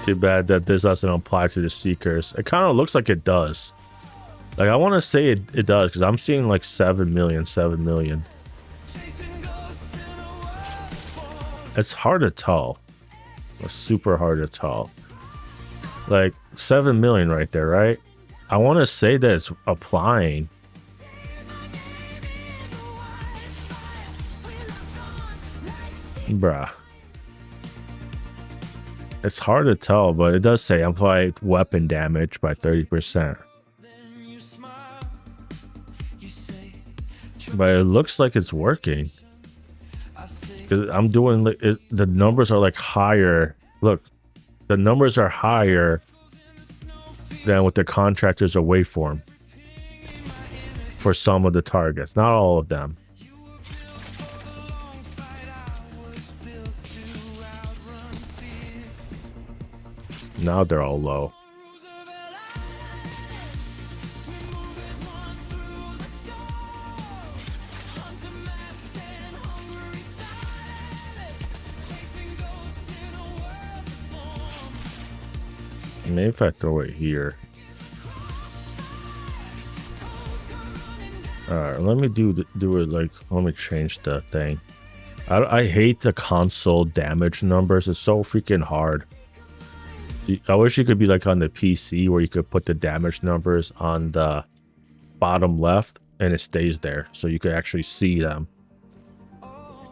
Too bad that this doesn't apply to the Seekers. It kind of looks like it does. Like, I want to say it does, because I'm seeing like 7 million. It's hard to tell. It's super hard to tell. Like, 7 million right there, right? I want to say that it's applying. Bruh. It's hard to tell, but it does say apply weapon damage by 30%. But it looks like it's working. Because I'm doing it, the numbers are like higher. Look, the numbers are higher than with the contractors or waveform for some of the targets, not all of them. Now they're all low. Maybe if I throw it here. Alright, let me do it like, let me change the thing. I hate the console damage numbers. It's so freaking hard. I wish you could be like on the PC where you could put the damage numbers on the bottom left and it stays there so you could actually see them.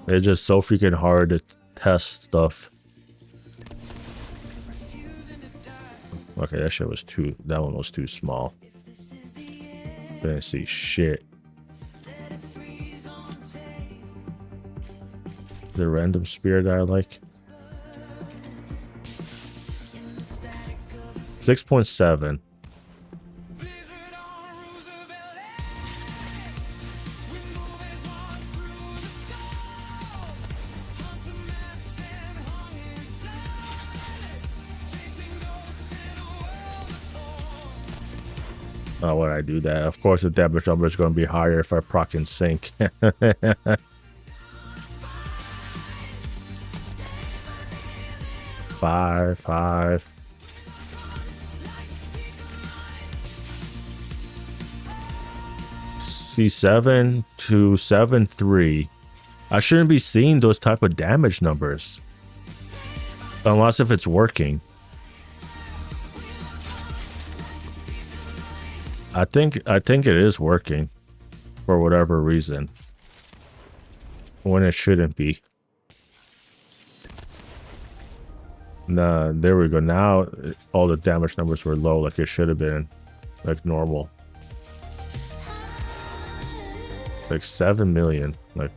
It's just so freaking hard to test stuff. Okay, that shit was that one was too small. Didn't see shit. The random spear that I like. 6.7. Oh, when I do that, of course the damage number is going to be higher if I proc and sync. 5. C7 to 7.3. I shouldn't be seeing those type of damage numbers unless if it's working. I think it is working for whatever reason when it shouldn't be. Nah, there we go. Now all the damage numbers were low like it should have been, like normal. Like 7 million. Like,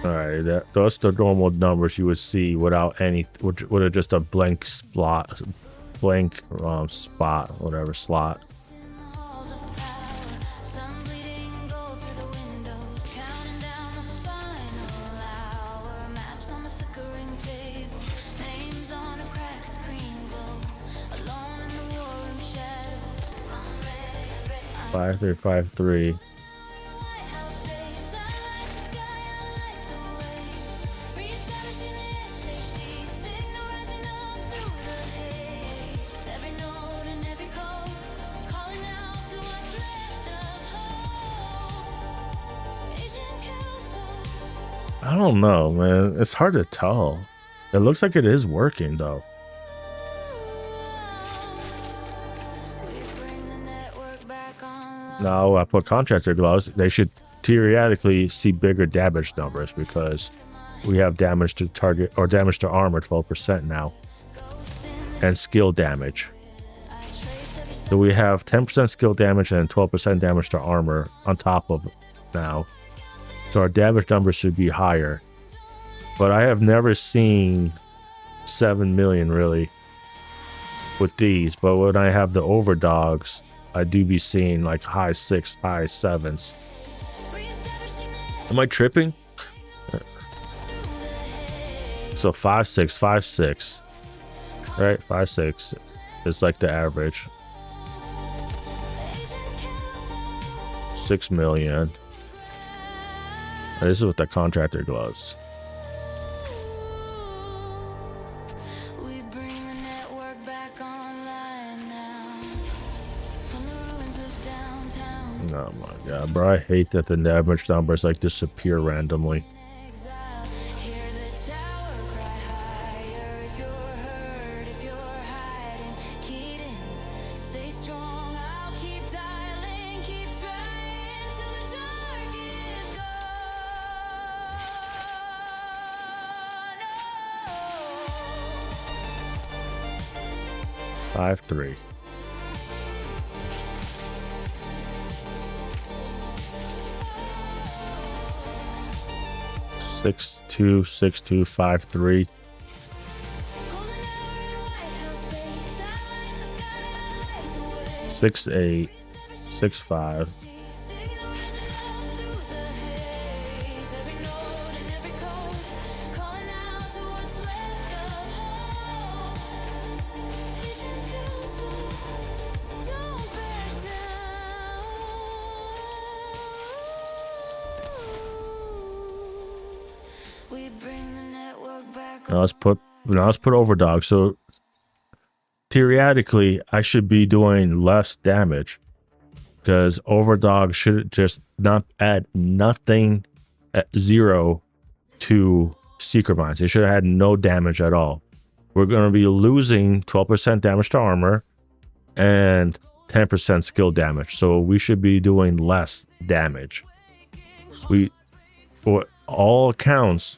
All right, that's the normal numbers you would see without any, with a just a blank spot, whatever slot. halls of power, some bleeding gold through the windows, counting down the final hour. Maps on the flickering table, names on a cracked screen glow. Alone in the war room shadows. I'm ready. 5353. Lighthouse base, I light the sky, I light the way. Reestablishing SHD, signal rising up through the haze. Every note and every code, calling out to what's left of hope. Agent Kelso. I don't know, man. It's hard to tell. It looks like it is working though. We bring the network back online. Now I put contractor gloves. They should theoretically see bigger damage numbers because we have damage to target or damage to armor 12% now, and skill damage. So we have 10% skill damage and 12% damage to armor on top of it now. So our damage numbers should be higher. But I have never seen 7 million really with these. But when I have the overdogs, I do be seeing like high 6, high 7s. Am I tripping? So 5.6, 5.6, right? 5.6 is like the average. 6 million. This is with the contractor gloves. We bring the network back online now. From the ruins of downtown. Oh my god, bro! I hate that the damage numbers like disappear randomly. Exile, hear the tower cry higher. If you're hurt, if you're hiding, keyed in, stay strong. I'll keep dialing, keep trying till the dark is gone. Oh. 5.3. Six two 5.3. Golden hour in Lighthouse Base. I light the sky, I light the way. 6.8. 6.5. Signal rising up through the haze. Every note and every code, calling out to what's left of hope. Agent Kelso, don't back down. We bring the network back. Now let's put overdog. So theoretically, I should be doing less damage because overdog should just not add nothing at 0 to secret mines. It should have had no damage at all. We're going to be losing 12% damage to armor and 10% skill damage. So we should be doing less damage. For all accounts,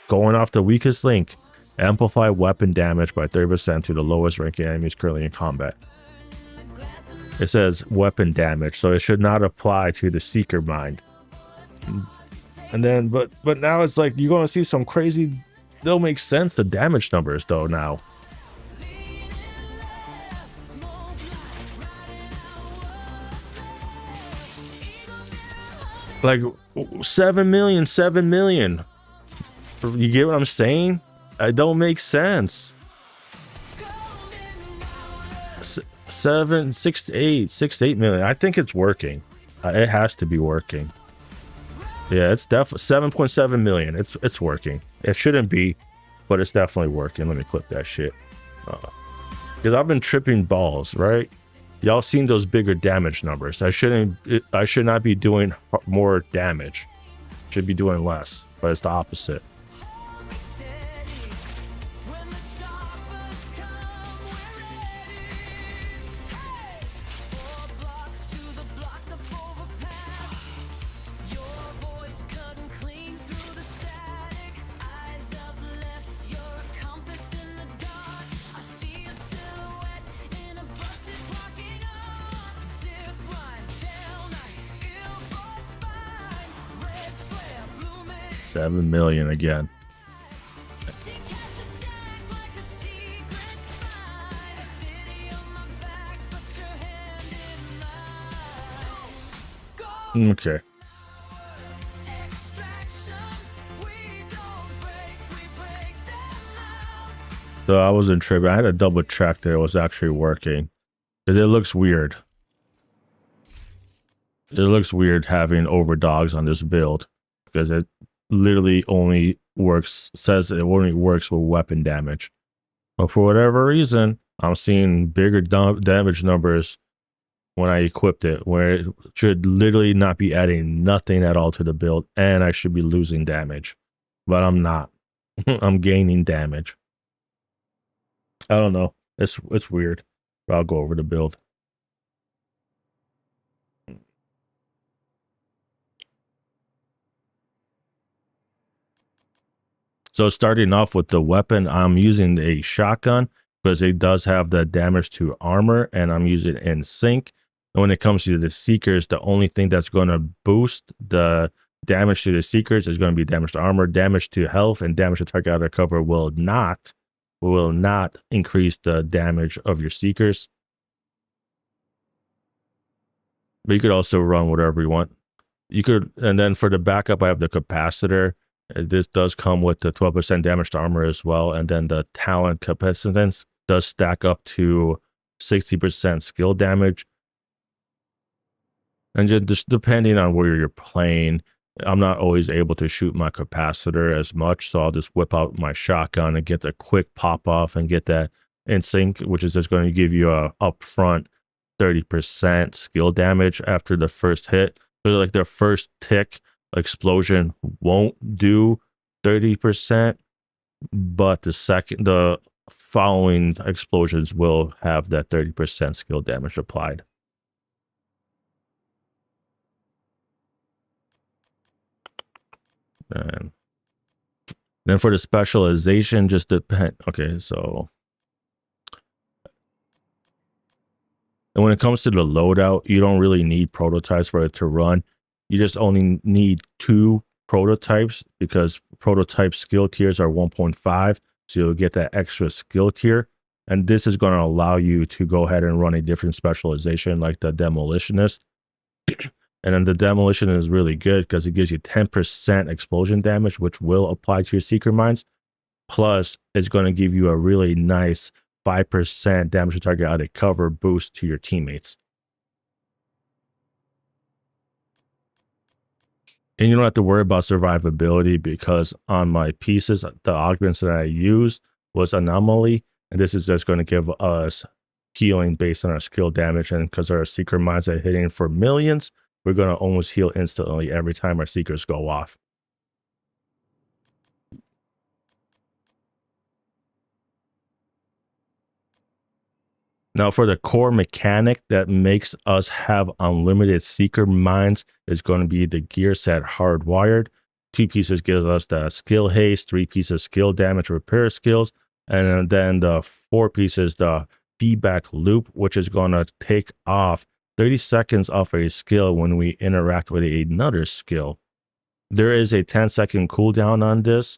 going off the weakest link, amplify weapon damage by 30% to the lowest ranking enemies currently in combat. It says weapon damage, so it should not apply to the seeker mind. And then, but now it's like you're gonna see some crazy. They'll make sense. The damage numbers though now. Like 7 million, 7 million. You get what I'm saying? It don't make sense. 7, 6 to 8, 6 to 8 million. I think it's working. It has to be working. Yeah, it's definitely 7.7 million. It's working. It shouldn't be, but it's definitely working. Let me clip that shit. Because I've been tripping balls, right? Y'all seen those bigger damage numbers. I should not be doing more damage. Should be doing less, but it's the opposite. 7 million again. She catches the stack like a secret spy. City on my back, put your hand in mine. Go Okay. extraction. We don't break, we break them out. So I wasn't tripping. I had to double check that it was actually working. Because it looks weird. It looks weird having overdogs on this build. Because it literally only works, says it only works with weapon damage. But for whatever reason, I'm seeing bigger damage numbers when I equipped it, where it should literally not be adding nothing at all to the build, and I should be losing damage. But I'm not. I'm gaining damage. I don't know. It's weird. But I'll go over the build. So starting off with the weapon, I'm using a shotgun because it does have the damage to armor, and I'm using it in sync. And when it comes to the Seekers, the only thing that's going to boost the damage to the Seekers is going to be damage to armor. Damage to health and damage to target out of cover will not increase the damage of your Seekers. But you could also run whatever you want. You could, and then for the backup, I have the capacitor. This does come with the 12% damage to armor as well, and then the talent capacitance does stack up to 60% skill damage. And just depending on where you're playing, I'm not always able to shoot my capacitor as much, so I'll just whip out my shotgun and get the quick pop off and get that in sync, which is just going to give you a upfront 30% skill damage after the first hit. So like the first tick explosion won't do 30%, but the following explosions will have that 30% skill damage applied. And then for the specialization, just depend. Okay, so and when it comes to the loadout, you don't really need prototypes for it to run. You just only need 2 prototypes because prototype skill tiers are 1.5, so you'll get that extra skill tier. And this is going to allow you to go ahead and run a different specialization like the demolitionist. And then the demolition is really good because it gives you 10% explosion damage, which will apply to your secret mines. Plus, it's going to give you a really nice 5% damage to target out of cover boost to your teammates. And you don't have to worry about survivability because on my pieces, the augments that I used was anomaly. And this is just going to give us healing based on our skill damage. And because our secret mines are hitting for millions, we're going to almost heal instantly every time our Seekers go off. Now, for the core mechanic that makes us have unlimited Seeker mines is going to be the gear set hardwired. 2 pieces gives us the skill haste, 3 pieces skill damage repair skills, and then the 4 pieces the feedback loop, which is going to take off 30 seconds off a skill when we interact with another skill. There is a 10-second cooldown on this,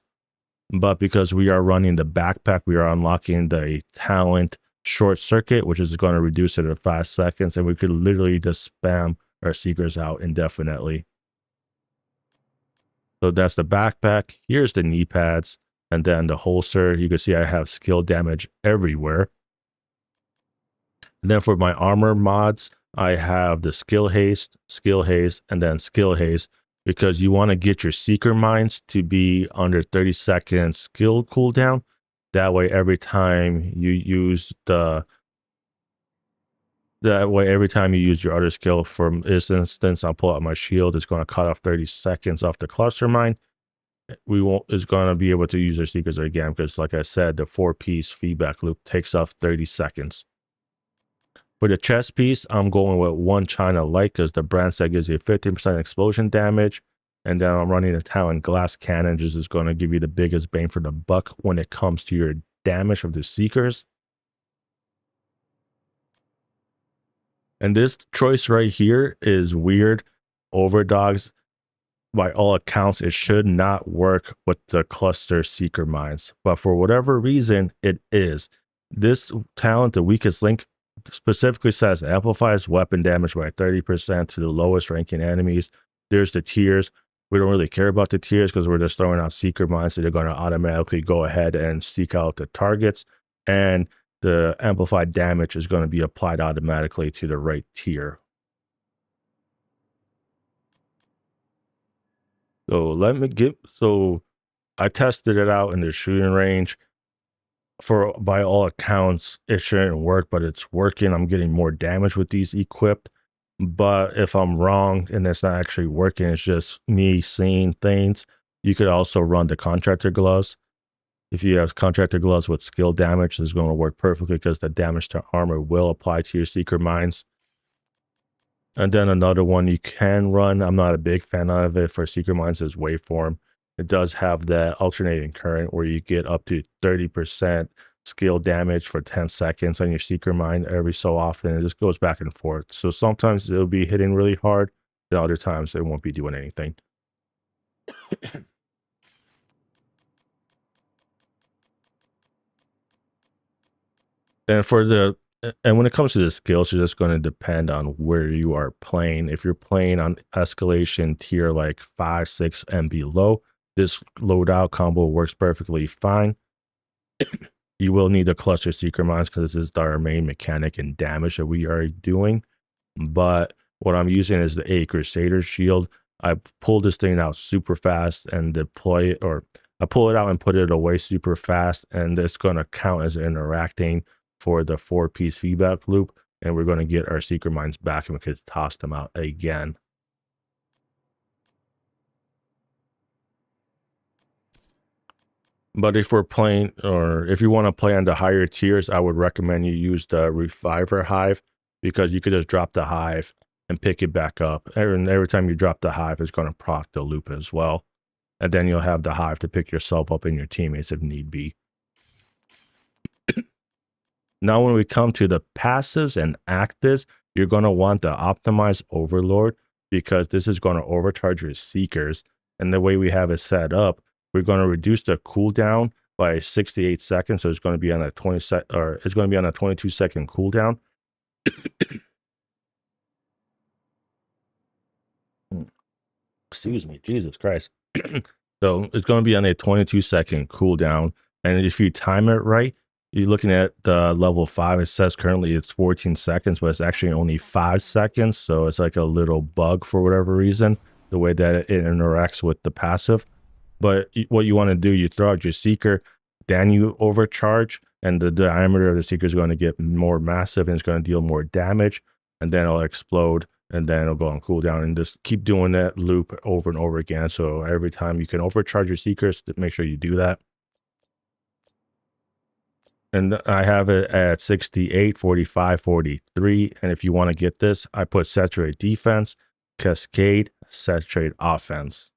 but because we are running the backpack, we are unlocking the talent short circuit, which is going to reduce it to 5 seconds, and we could literally just spam our Seekers out indefinitely. So that's the backpack. Here's the knee pads, and then the holster. You can see I have skill damage everywhere. And then for my armor mods, I have the skill haste, and then skill haste, because you want to get your seeker mines to be under 30 seconds skill cooldown. That way, every time you use your other skill, for instance, I'll pull out my shield, it's going to cut off 30 seconds off the cluster mine. It's going to be able to use our seekers again, because like I said, the 4-piece feedback loop takes off 30 seconds. For the chest piece, I'm going with 1 China Light because the brand set gives you 15% explosion damage. And then I'm running a Talon glass cannon, just is going to give you the biggest bang for the buck when it comes to your damage of the Seekers. And this choice right here is weird. Overdogs, by all accounts, it should not work with the cluster seeker mines, but for whatever reason, it is. This talent, the weakest link, specifically says amplifies weapon damage by 30% to the lowest ranking enemies. There's the tiers. We don't really care about the tiers because we're just throwing out seeker mines, so they're going to automatically go ahead and seek out the targets, and the amplified damage is going to be applied automatically to the right tier. So I tested it out in the shooting range. By all accounts, it shouldn't work, but it's working. I'm getting more damage with these equipped. But if I'm wrong and it's not actually working, it's just me seeing things. You could also run the contractor gloves. If you have contractor gloves with skill damage, it's going to work perfectly because the damage to armor will apply to your seeker mines. And then another one you can run, I'm not a big fan of it for seeker mines, is waveform. It does have that alternating current where you get up to 30% skill damage for 10 seconds on your seeker mine every so often. It just goes back and forth. So sometimes it'll be hitting really hard, the other times it won't be doing anything. And when it comes to the skills, it's just going to depend on where you are playing. If you're playing on escalation tier like 5, 6, and below, this loadout combo works perfectly fine. You will need a cluster seeker mines because this is our main mechanic and damage that we are doing. But what I'm using is the A Crusader shield. I pull this thing out super fast and deploy it, or I pull it out and put it away super fast, and it's going to count as interacting for the 4-piece feedback loop, and we're going to get our seeker mines back and we could toss them out again. But if we're playing, or if you want to play on the higher tiers, I would recommend you use the Reviver Hive, because you could just drop the hive and pick it back up. And every time you drop the hive, it's going to proc the loop as well. And then you'll have the hive to pick yourself up and your teammates if need be. Now, when we come to the passives and actives, you're going to want the Optimize Overlord, because this is going to overcharge your seekers. And the way we have it set up, we're going to reduce the cooldown by 68 seconds. So it's going to be on a 22-second cooldown. Excuse me, Jesus Christ. So it's going to be on a 22-second cooldown. And if you time it right, you're looking at the level 5. It says currently it's 14 seconds, but it's actually only 5 seconds. So it's like a little bug for whatever reason, the way that it interacts with the passive. But what you want to do, you throw out your seeker, then you overcharge, and the diameter of the seeker is going to get more massive and it's going to deal more damage, and then it'll explode, and then it'll go on cooldown, and just keep doing that loop over and over again. So every time you can overcharge your seekers, make sure you do that. And I have it at 68, 45, 43. And if you want to get this, I put Saturate Defense, Cascade, Saturate Offense.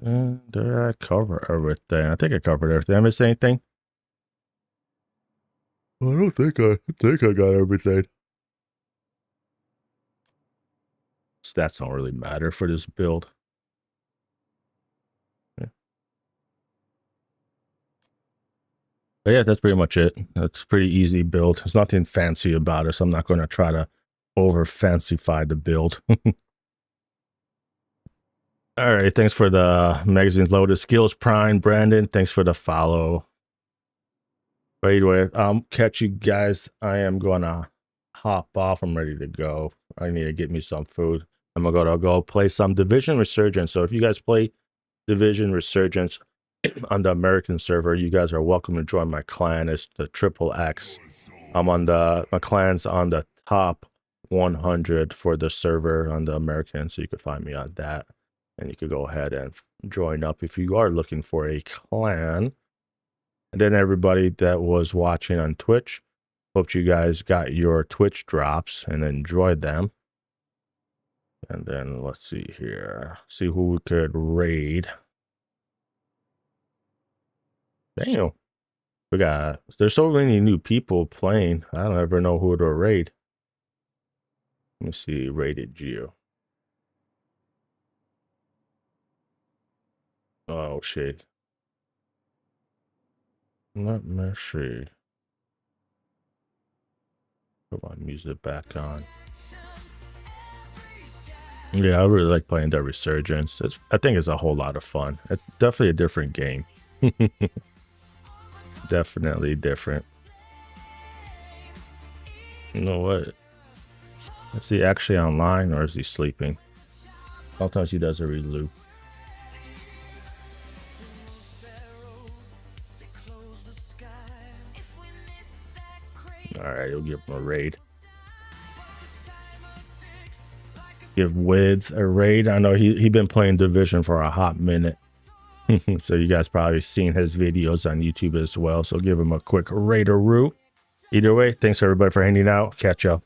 And did I cover everything? I think I covered everything. I missed anything? I don't think I got everything. Stats don't really matter for this build. But yeah, that's pretty much it. It's a pretty easy build. There's nothing fancy about it, so I'm not going to try to over fancify the build. All right, thanks for the magazines loaded. Skills Prime, Brandon, thanks for the follow. But anyway, I'll catch you guys. I am going to hop off. I'm ready to go. I need to get me some food. I'm going to go play some Division Resurgence. So if you guys play Division Resurgence on the American server, you guys are welcome to join my clan. It's the XXX. My clan's on the top 100 for the server on the American, so you can find me on that. And you could go ahead and join up if you are looking for a clan. And then everybody that was watching on Twitch, hope you guys got your Twitch drops and enjoyed them. And then let's see here. See who we could raid. Damn. There's so many new people playing. I don't ever know who to raid. Let me see, rated Geo. Oh shit. Let me see. Put my music back on. Yeah, I really like playing the Resurgence. I think it's a whole lot of fun. It's definitely a different game. Definitely different. You know what? Is he actually online or is he sleeping? Sometimes he does a reloop. Alright, you'll give him a raid. Give Wids a raid. I know he been playing Division for a hot minute. So you guys probably seen his videos on YouTube as well. So give him a quick raid-a-roo. Either way, thanks everybody for hanging out. Catch y'all.